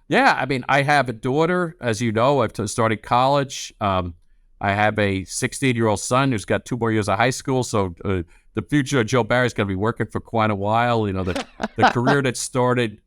Yeah, I mean, I have a daughter, as you know. I've started college. I have a 16-year-old son who's got 2 more years of high school. So the future of Joe Barry is going to be working for quite a while. The career that started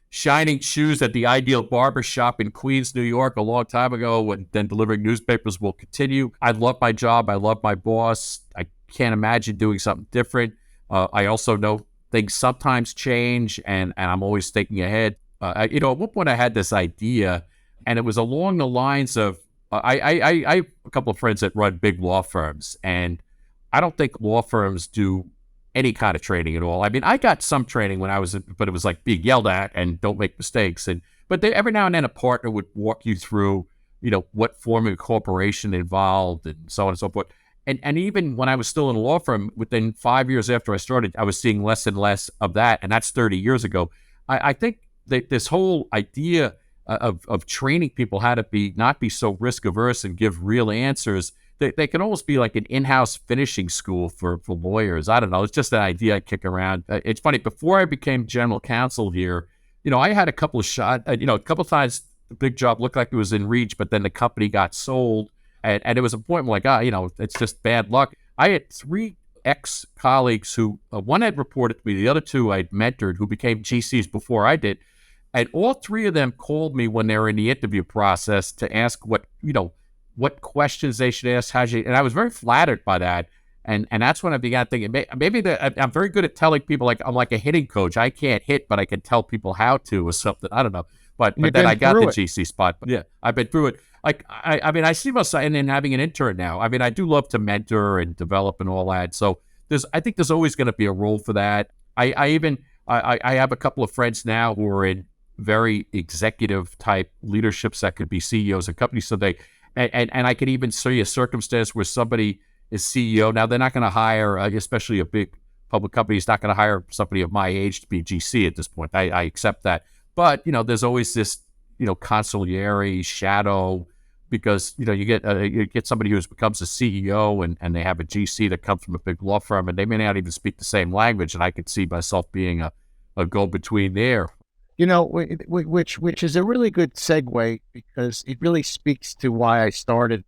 shining shoes at the Ideal Barber Shop in Queens, New York, a long time ago, and then delivering newspapers will continue. I love my job. I love my boss. I can't imagine doing something different. I also know things sometimes change, and I'm always thinking ahead. At one point I had this idea, and it was along the lines of, I have a couple of friends that run big law firms, and I don't think law firms do any kind of training at all. I mean, I got some training when I was, but it was like being yelled at and don't make mistakes. But every now and then a partner would walk you through, what form of corporation involved and so on and so forth. And even when I was still in a law firm, within 5 years after I started, I was seeing less and less of that. And that's 30 years ago. I think that this whole idea of training people how to not be so risk averse and give real answers, they can almost be like an in-house finishing school for lawyers. I don't know. It's just an idea I kick around. It's funny. Before I became general counsel here, I had a couple of shots, a couple of times the big job looked like it was in reach, but then the company got sold. And it was a point where it's just bad luck. I had 3 ex-colleagues who, one had reported to me, the other 2 I'd mentored who became GCs before I did. And all 3 of them called me when they were in the interview process to ask what questions they should ask, and I was very flattered by that. And that's when I began thinking, maybe I'm very good at telling people, like I'm like a hitting coach. I can't hit, but I can tell people how to or something. I don't know. But then I got the GC spot. But yeah, I've been through it. Like, I see myself, and then having an intern now. I mean, I do love to mentor and develop and all that. So I think there's always going to be a role for that. I have a couple of friends now who are in very executive type leaderships that could be CEOs of companies. So and I could even see a circumstance where somebody is CEO. Now, they're not going to hire, especially a big public company, is not going to hire somebody of my age to be GC at this point. I accept that. But, there's always this, consigliere shadow, because, you get somebody who becomes a CEO and they have a GC that comes from a big law firm, and they may not even speak the same language. And I could see myself being a go-between there. Which is a really good segue, because it really speaks to why I started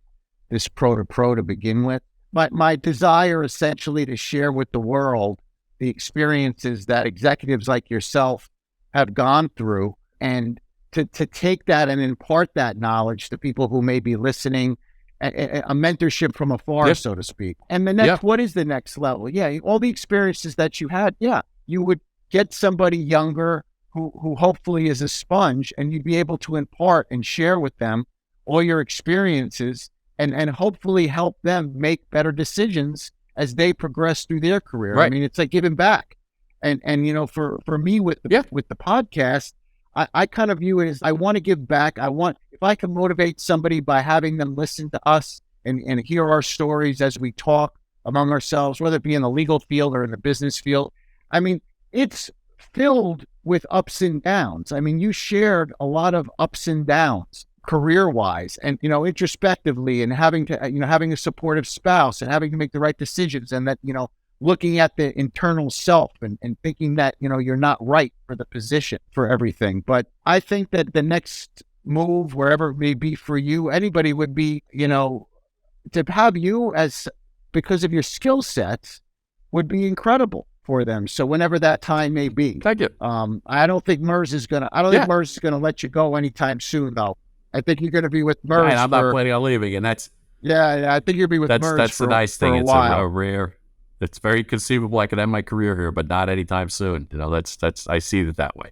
this Pro-2-Pro to begin with. My desire essentially to share with the world the experiences that executives like yourself have gone through, and to take that and impart that knowledge to people who may be listening, a mentorship from afar, yep. so to speak. And the next, yep. What is the next level? Yeah, all the experiences that you had, yeah, you would get somebody younger who hopefully is a sponge, and you'd be able to impart and share with them all your experiences and hopefully help them make better decisions as they progress through their career. Right. I mean, it's like giving back. And for me with the podcast, I kind of view it as I want to give back. If I can motivate somebody by having them listen to us and hear our stories as we talk among ourselves, whether it be in the legal field or in the business field. I mean, it's filled with ups and downs. I mean, you shared a lot of ups and downs career-wise and, introspectively, and having a supportive spouse and having to make the right decisions, and that, looking at the internal self and thinking that, you're not right for the position for everything. But I think that the next move, wherever it may be for you, anybody would be, to have you because of your skill sets would be incredible for them. So whenever that time may be. Thank you. I don't think Merz is going to let you go anytime soon, though. I think you're going to be with Merz. And I'm not planning on leaving, and that's... Yeah, I think you'll be with Merz That's the nice thing. It's a rare... It's very conceivable I could end my career here, but not anytime soon. That's I see it that way.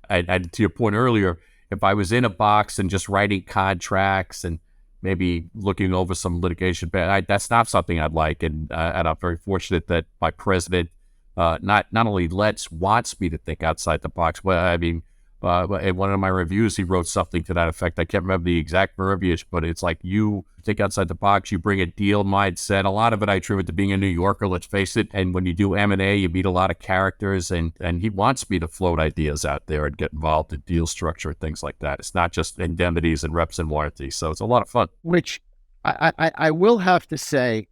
And to your point earlier, if I was in a box and just writing contracts and maybe looking over some litigation, that's not something I'd like. And I'm very fortunate that my president not only wants me to think outside the box, but I mean, in one of my reviews, he wrote something to that effect. I can't remember the exact verbiage, but it's like, you think outside the box, you bring a deal mindset. A lot of it I attribute to being a New Yorker, let's face it. And when you do M&A, you meet a lot of characters, and he wants me to float ideas out there and get involved in deal structure and things like that. It's not just indemnities and reps and warranties. So it's a lot of fun. Which I will have to say,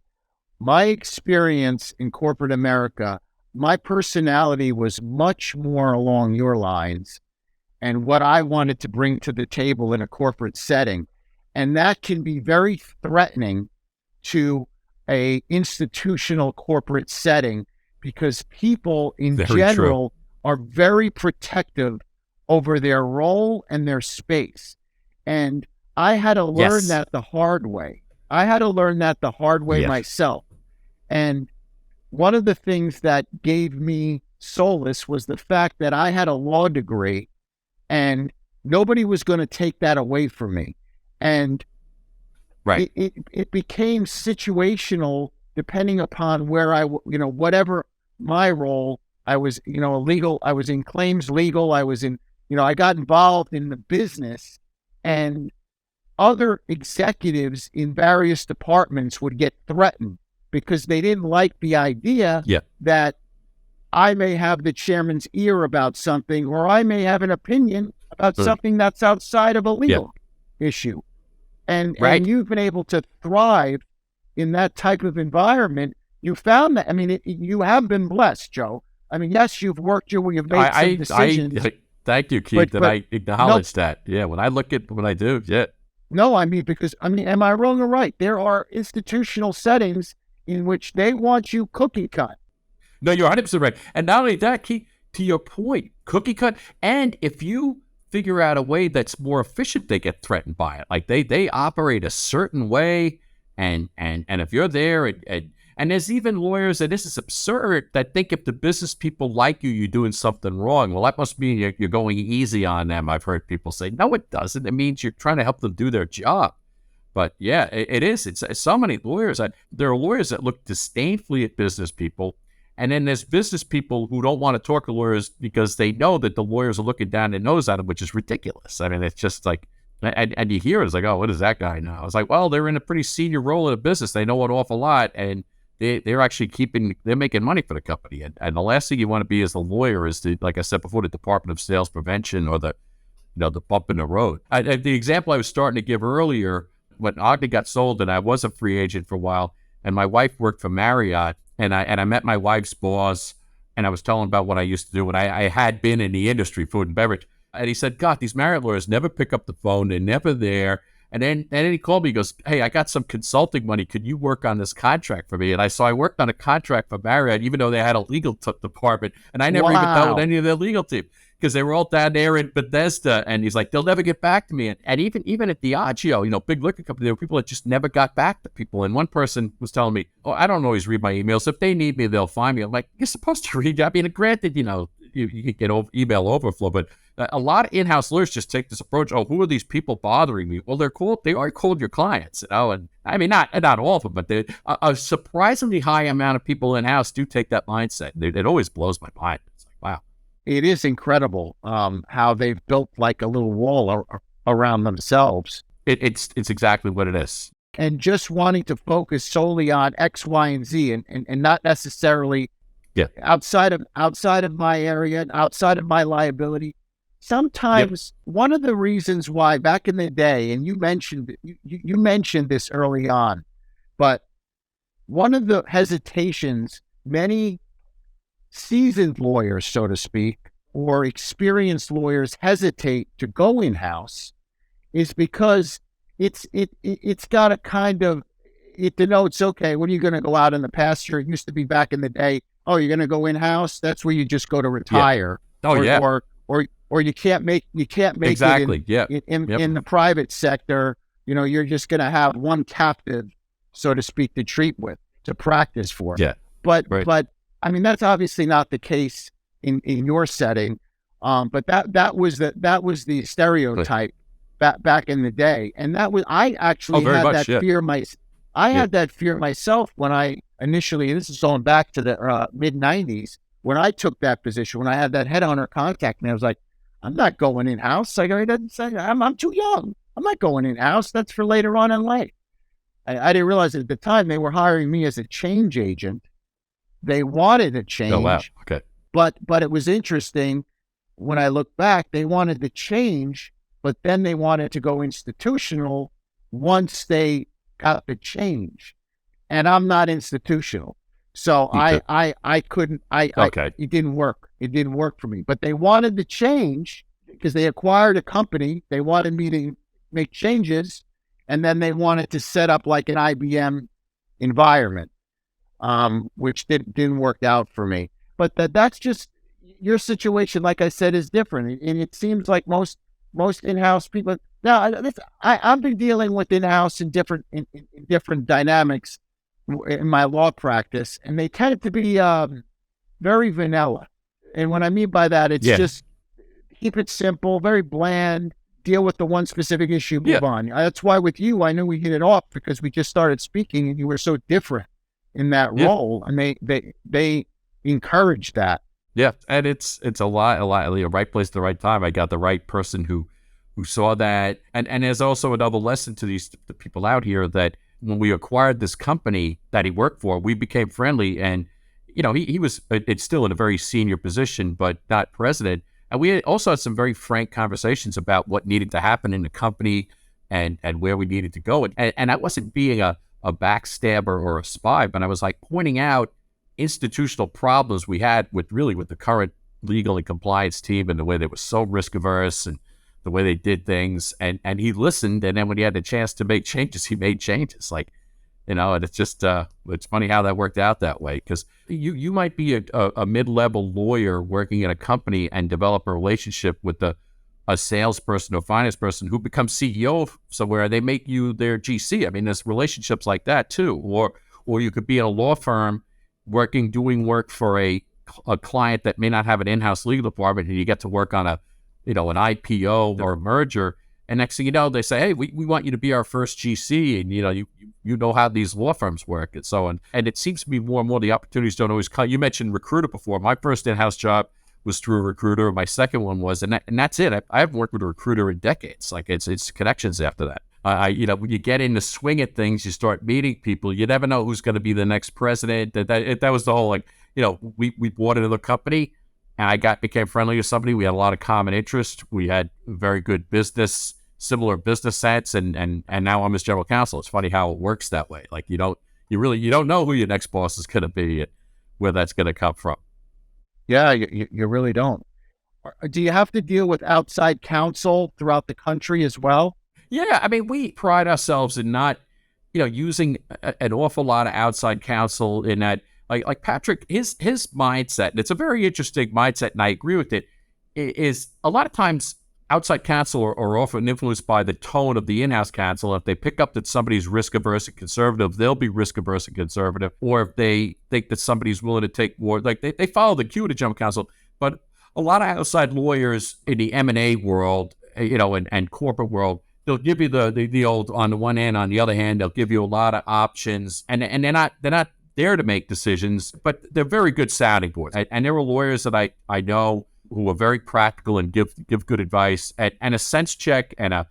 my experience in corporate America, my personality was much more along your lines and what I wanted to bring to the table in a corporate setting. And that can be very threatening to a institutional corporate setting, because people in general are very protective over their role and their space. And I had to learn that the hard way. Myself. And one of the things that gave me solace was the fact that I had a law degree, and nobody was going to take that away from me. And it became situational depending upon where whatever my role, I was, I was in claims legal, I was in, I got involved in the business, and other executives in various departments would get threatened because they didn't like the idea that I may have the chairman's ear about something, or I may have an opinion about something that's outside of a legal issue. And you've been able to thrive in that type of environment. You found that, I mean, you have been blessed, Joe. I mean, yes, you've worked you've made some decisions. Thank you, Keith, that I acknowledge that. Yeah, when I look at what I do, No, I mean, because, am I wrong or right? There are institutional settings in which they want you cookie cut. No, you're 100% right. And not only that, Keith, to your point, cookie cut, and if you figure out a way that's more efficient, they get threatened by it. Like they operate a certain way, and if you're there, and there's even lawyers, and this is absurd, that think if the business people like you, you're doing something wrong. Well, that must mean you're going easy on them. I've heard people say, no, it doesn't. It means you're trying to help them do their job. But yeah, it is. It's so many lawyers. There are lawyers that look disdainfully at business people. And then there's business people who don't want to talk to lawyers because they know that the lawyers are looking down their nose at them, which is ridiculous. I mean, it's just like, and you hear it's like, oh, what does that guy know? It's like, well, they're in a pretty senior role in a business. They know an awful lot, and they're actually they're making money for the company. And the last thing you want to be as a lawyer is like I said before, the Department of Sales Prevention or the bump in the road. The example I was starting to give earlier, when Ogden got sold and I was a free agent for a while, and my wife worked for Marriott, and I met my wife's boss, and I was telling him about what I used to do, and I had been in the industry, food and beverage. And he said, God, these Marriott lawyers never pick up the phone. They're never there. And then he called me. He goes, hey, I got some consulting money. Could you work on this contract for me? And I worked on a contract for Marriott, even though they had a legal department. And I never even dealt with any of their legal team because they were all down there in Bethesda. And he's like, they'll never get back to me. And even at Diageo, big liquor company, there were people that just never got back to people. And one person was telling me, oh, I don't always read my emails. If they need me, they'll find me. I'm like, you're supposed to read. I mean, granted, you can get email overflow, but a lot of in-house lawyers just take this approach. Oh, who are these people bothering me? Well, they're cool. They are called your clients, and I mean, not all of them, but a surprisingly high amount of people in-house do take that mindset. It always blows my mind. It's like, wow. It is incredible how they've built like a little wall around themselves. It's exactly what it is. And just wanting to focus solely on X, Y, and Z, and not necessarily outside of my area, outside of my liability. Sometimes one of the reasons why back in the day, and you mentioned this early on, but one of the hesitations many seasoned lawyers, so to speak, or experienced lawyers hesitate to go in-house is because it's got a kind of, it denotes, okay, when are you going to go out in the pasture? It used to be back in the day, oh, you're going to go in-house? That's where you just go to retire. Or you can't make exactly. it in the private sector. You're just going to have one captive, so to speak, to practice for. Yeah. But I mean, that's obviously not the case in your setting. But that was the stereotype back in the day, and I actually had that fear. I had that fear myself when I initially. This is going back to the mid '90s when I took that position. When I had that headhunter contact me, I was like, I'm not going in-house. I'm too young. I'm not going in-house. That's for later on in life. I didn't realize at the time they were hiring me as a change agent. They wanted a change. Oh, wow. Okay. But it was interesting when I look back, they wanted to change, but then they wanted to go institutional once they got the change. And I'm not institutional. So okay. I couldn't, it didn't work. It didn't work for me, but they wanted to change because they acquired a company. They wanted me to make changes, and then they wanted to set up like an IBM environment, which didn't work out for me. But that's just your situation. Like I said, is different. And it seems like most in-house people now, I've been dealing with in-house in different dynamics in my law practice, and they tend to be very vanilla. And what I mean by that, it's just keep it simple, very bland, deal with the one specific issue, move on. That's why with you, I knew we hit it off because we just started speaking and you were so different in that role, and they encourage that. Yeah, and it's a lot, right place at the right time. I got the right person who saw that, and there's also another lesson to the people out here that when we acquired this company that he worked for, we became friendly, and he was it's still in a very senior position, but not president. And we also had some very frank conversations about what needed to happen in the company and where we needed to go. And I wasn't being a backstabber or a spy, but I was like pointing out institutional problems we had with the current legal and compliance team and the way they were so risk averse and the way they did things. And he listened. And then when he had the chance to make changes, he made changes. And it's just, it's funny how that worked out that way, because you might be a mid-level lawyer working at a company and develop a relationship with a salesperson or finance person who becomes CEO somewhere. They make you their GC. I mean, there's relationships like that too. Or you could be in a law firm doing work for a client that may not have an in-house legal department, and you get to work on an IPO or a merger. And next thing you know, they say, hey, we want you to be our first GC, and you know how these law firms work and so on. And it seems to be more and more the opportunities don't always come. You mentioned recruiter before. My first in-house job was through a recruiter. My second one was, and that's it. I haven't worked with a recruiter in decades. It's connections after that. When you get in the swing of things, you start meeting people. You never know who's going to be the next president. That was the whole, we bought another company, and I became friendly with somebody. We had a lot of common interests. We had very good similar business sense, and now I'm his general counsel. It's funny how it works that way. You don't know who your next boss is going to be and where that's going to come from. Yeah, you really don't. Do you have to deal with outside counsel throughout the country as well? Yeah, I mean, we pride ourselves in not, using an awful lot of outside counsel in that, like Patrick, his mindset, and it's a very interesting mindset, and I agree with it, is a lot of times outside counsel are often influenced by the tone of the in-house counsel. If they pick up that somebody's risk-averse and conservative, they'll be risk-averse and conservative. Or if they think that somebody's willing to take more, they follow the cue to general counsel. But a lot of outside lawyers in the M&A world, and corporate world, they'll give you the old on the one hand, on the other hand, they'll give you a lot of options, and they're not there to make decisions, but they're very good sounding boards. And there are lawyers that I know who are very practical and give good advice, and a sense check and a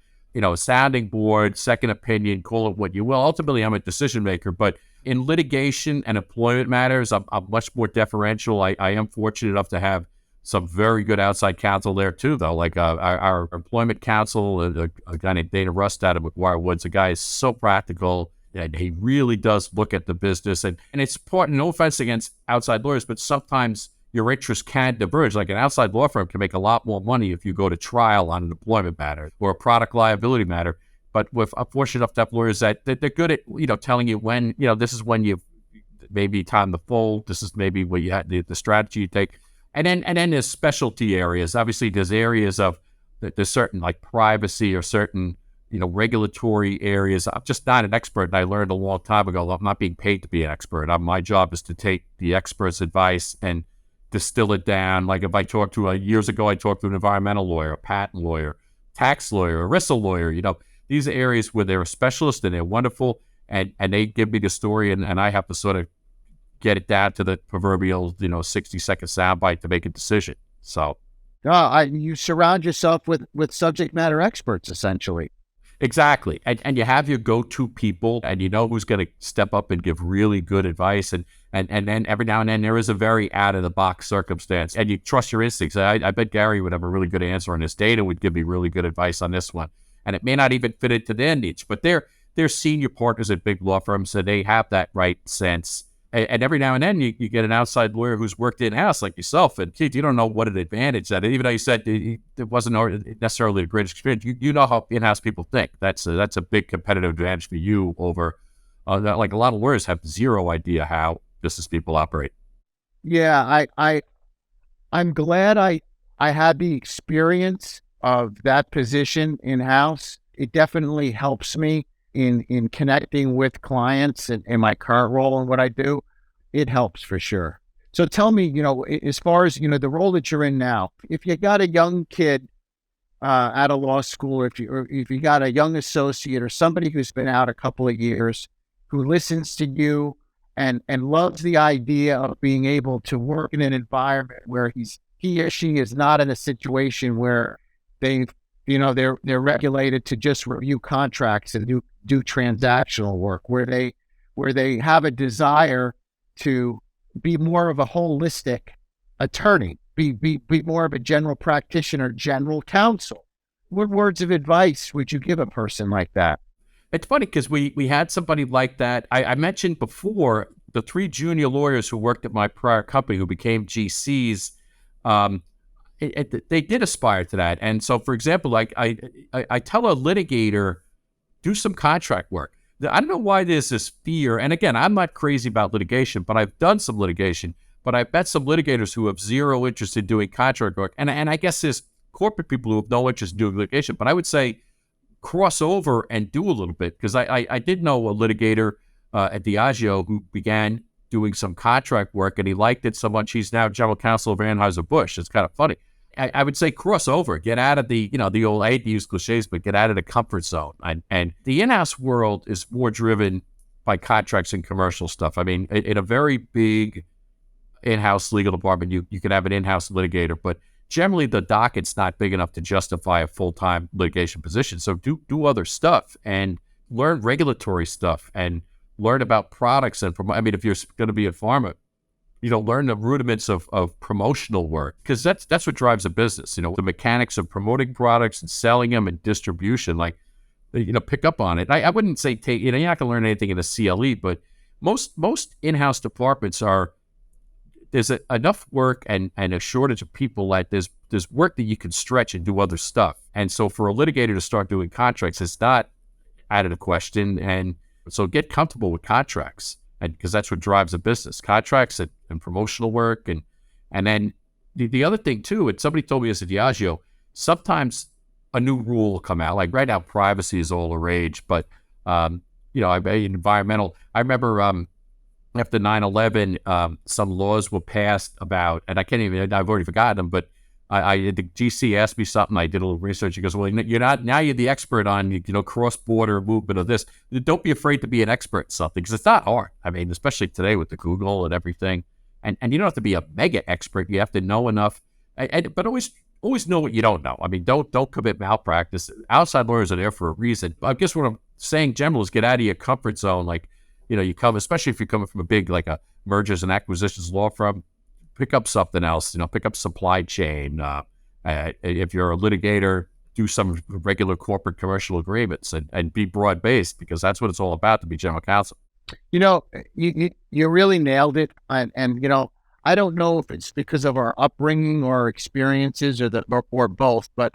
sounding board, second opinion, call it what you will. Ultimately, I'm a decision maker, but in litigation and employment matters, I'm much more deferential. I am fortunate enough to have some very good outside counsel there too, though. Like our employment counsel, a guy named Dana Rust out of McGuire Woods. The guy is so practical, and he really does look at the business. And it's important, no offense against outside lawyers, but sometimes your interests can diverge. Like an outside law firm can make a lot more money if you go to trial on an employment matter or a product liability matter. But I'm fortunate enough to have lawyers that they're good at, telling you when, this is when you maybe time to fold. This is maybe what you had the strategy you take. And then there's specialty areas. Obviously, there's areas of there's certain like privacy or certain regulatory areas. I'm just not an expert, and I learned a long time ago I'm not being paid to be an expert. My job is to take the expert's advice and distill it down. Like if I talked to years ago, I talked to an environmental lawyer, a patent lawyer, tax lawyer, a ERISA lawyer. These are areas where they're a specialist and they're wonderful, and they give me the story, and I have to sort of get it down to the proverbial 60-second soundbite to make a decision. So you surround yourself with subject matter experts, essentially. Exactly. And you have your go-to people, and you know who's going to step up and give really good advice. And then every now and then there is a very out-of-the-box circumstance, and you trust your instincts. I bet Gary would have a really good answer on this. Data would give me really good advice on this one. And it may not even fit into their niche, but they're senior partners at big law firms, so they have that right sense. And every now and then you get an outside lawyer who's worked in-house like yourself. And Keith, you don't know what an advantage that is. Even though you said it wasn't necessarily a great experience, you know how in-house people think. That's a big competitive advantage for you over, like a lot of lawyers have zero idea how business people operate. Yeah, I'm glad I had the experience of that position in-house. It definitely helps me in connecting with clients and in my current role and what I do. It helps for sure. So tell me, as far as, the role that you're in now, if you got a young kid out of law school, or if you got a young associate or somebody who's been out a couple of years who listens to you and loves the idea of being able to work in an environment where he or she is not in a situation where they're regulated to just review contracts and do transactional work, where they have a desire to be more of a holistic attorney, be more of a general practitioner, general counsel. What words of advice would you give a person like that? It's funny because we had somebody like that. I mentioned before the 3 junior lawyers who worked at my prior company who became GCs. They did aspire to that. And so, for example, like I tell a litigator, do some contract work. I don't know why there's this fear. And again, I'm not crazy about litigation, but I've done some litigation. But I've met some litigators who have zero interest in doing contract work. And I guess there's corporate people who have no interest in doing litigation. But I would say cross over and do a little bit, because I did know a litigator at Diageo who began doing some contract work, and he liked it so much he's now general counsel of Anheuser-Busch. It's kind of funny. I would say cross over, get out of the old, I hate to use cliches, but get out of the comfort zone. And the in-house world is more driven by contracts and commercial stuff. I mean, in a very big in-house legal department, you could have an in-house litigator, but generally the docket's not big enough to justify a full-time litigation position. So do other stuff and learn regulatory stuff and learn about products. And if you're going to be a pharma, learn the rudiments of promotional work, because that's what drives a business. The mechanics of promoting products and selling them and distribution, pick up on it. I wouldn't say you're not going to learn anything in a CLE, but most in-house departments there's enough work and a shortage of people that there's work that you can stretch and do other stuff. And so for a litigator to start doing contracts, it's not out of the question. And so get comfortable with contracts, and because that's what drives a business, contracts and promotional work. And then the other thing too, and somebody told me this at Diageo, sometimes a new rule will come out. Like right now, privacy is all the rage, but environmental. I remember after 9/11, some laws were passed about, and I've already forgotten them, but the GC asked me something. I did a little research. He goes, well, you're the expert on, cross-border movement of this. Don't be afraid to be an expert in something, because it's not hard. I mean, especially today with the Google and everything. And you don't have to be a mega expert. You have to know enough, but always know what you don't know. I mean, don't commit malpractice. Outside lawyers are there for a reason. I guess what I'm saying, general, is get out of your comfort zone. Like, you come, especially if you're coming from a big, like a mergers and acquisitions law firm, pick up something else, pick up supply chain. If you're a litigator, do some regular corporate commercial agreements and be broad-based, because that's what it's all about to be general counsel. You really nailed it. And I don't know if it's because of our upbringing or our experiences or both, but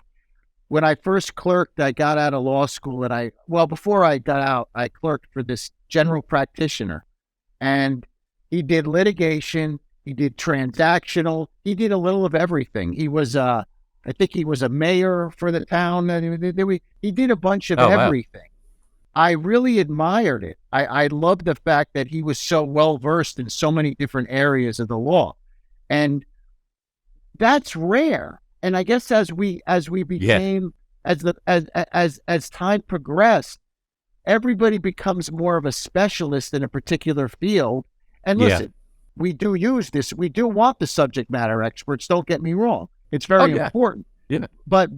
when I first clerked, I got out of law school, and before I got out, I clerked for this general practitioner, and he did litigation, he did transactional, he did a little of everything. He was, I think he was a mayor for the town. He did a bunch of everything. Wow. I really admired it. I loved the fact that he was so well versed in so many different areas of the law, and that's rare. And I guess as we became, as time progressed, everybody becomes more of a specialist in a particular field. And listen, we do use this. We do want the subject matter experts. Don't get me wrong; it's very important. Yeah. But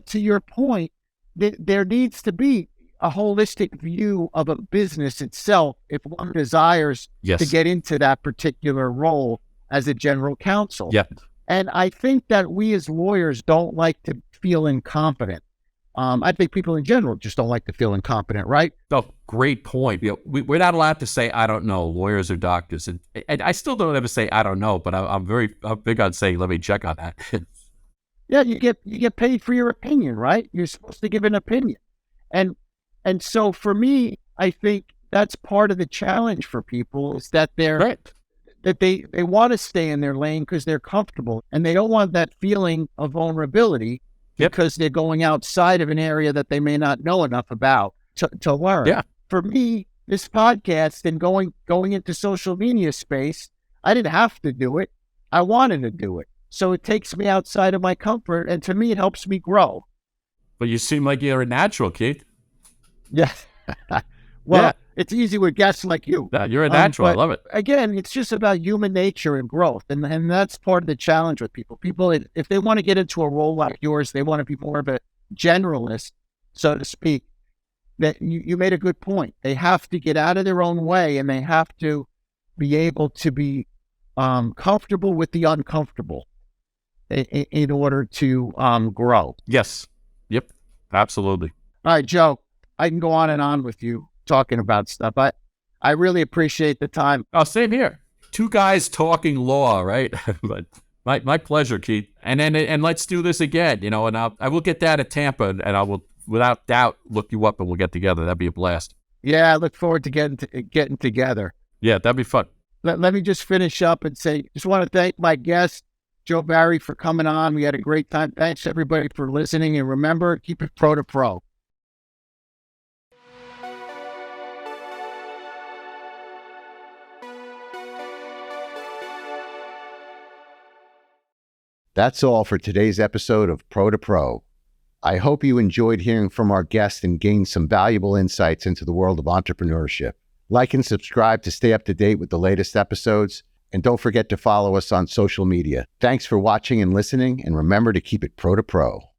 to your point, there needs to be a holistic view of a business itself if one desires to get into that particular role as a general counsel. Yeah. And I think that we as lawyers don't like to feel incompetent. I think people in general just don't like to feel incompetent, right? Oh, great point. We're not allowed to say, I don't know, lawyers or doctors. And I still don't ever say, I don't know, but I'm big on saying, let me check on that. Yeah, you get paid for your opinion, right? You're supposed to give an opinion. And so for me, I think that's part of the challenge for people, is that that they want to stay in their lane because they're comfortable, and they don't want that feeling of vulnerability because they're going outside of an area that they may not know enough about to learn. Yeah. For me, this podcast and going into social media space, I didn't have to do it. I wanted to do it. So it takes me outside of my comfort, and to me, it helps me grow. But you seem like you're a natural, Keith. Yeah. Well, It's easy with guests like you. Yeah, you're a natural. I love it. Again, it's just about human nature and growth. And that's part of the challenge with people. People, if they want to get into a role like yours, they want to be more of a generalist, so to speak. That you made a good point. They have to get out of their own way, and they have to be able to be comfortable with the uncomfortable in order to grow. Yes. Yep. Absolutely. All right, Joe, I can go on and on with you talking about stuff. I really appreciate the time. Oh, same here. Two guys talking law, right? But my pleasure, Keith. And let's do this again, and I will get down to Tampa, and I will, without doubt, look you up, and we'll get together. That'd be a blast. Yeah, I look forward to getting together. Yeah, that'd be fun. Let me just finish up and say, just want to thank my guest, Joe Barry, for coming on. We had a great time. Thanks, everybody, for listening. And remember, keep it pro to pro. That's all for today's episode of Pro to Pro. I hope you enjoyed hearing from our guest and gained some valuable insights into the world of entrepreneurship. Like and subscribe to stay up to date with the latest episodes. And don't forget to follow us on social media. Thanks for watching and listening. And remember to keep it pro to pro.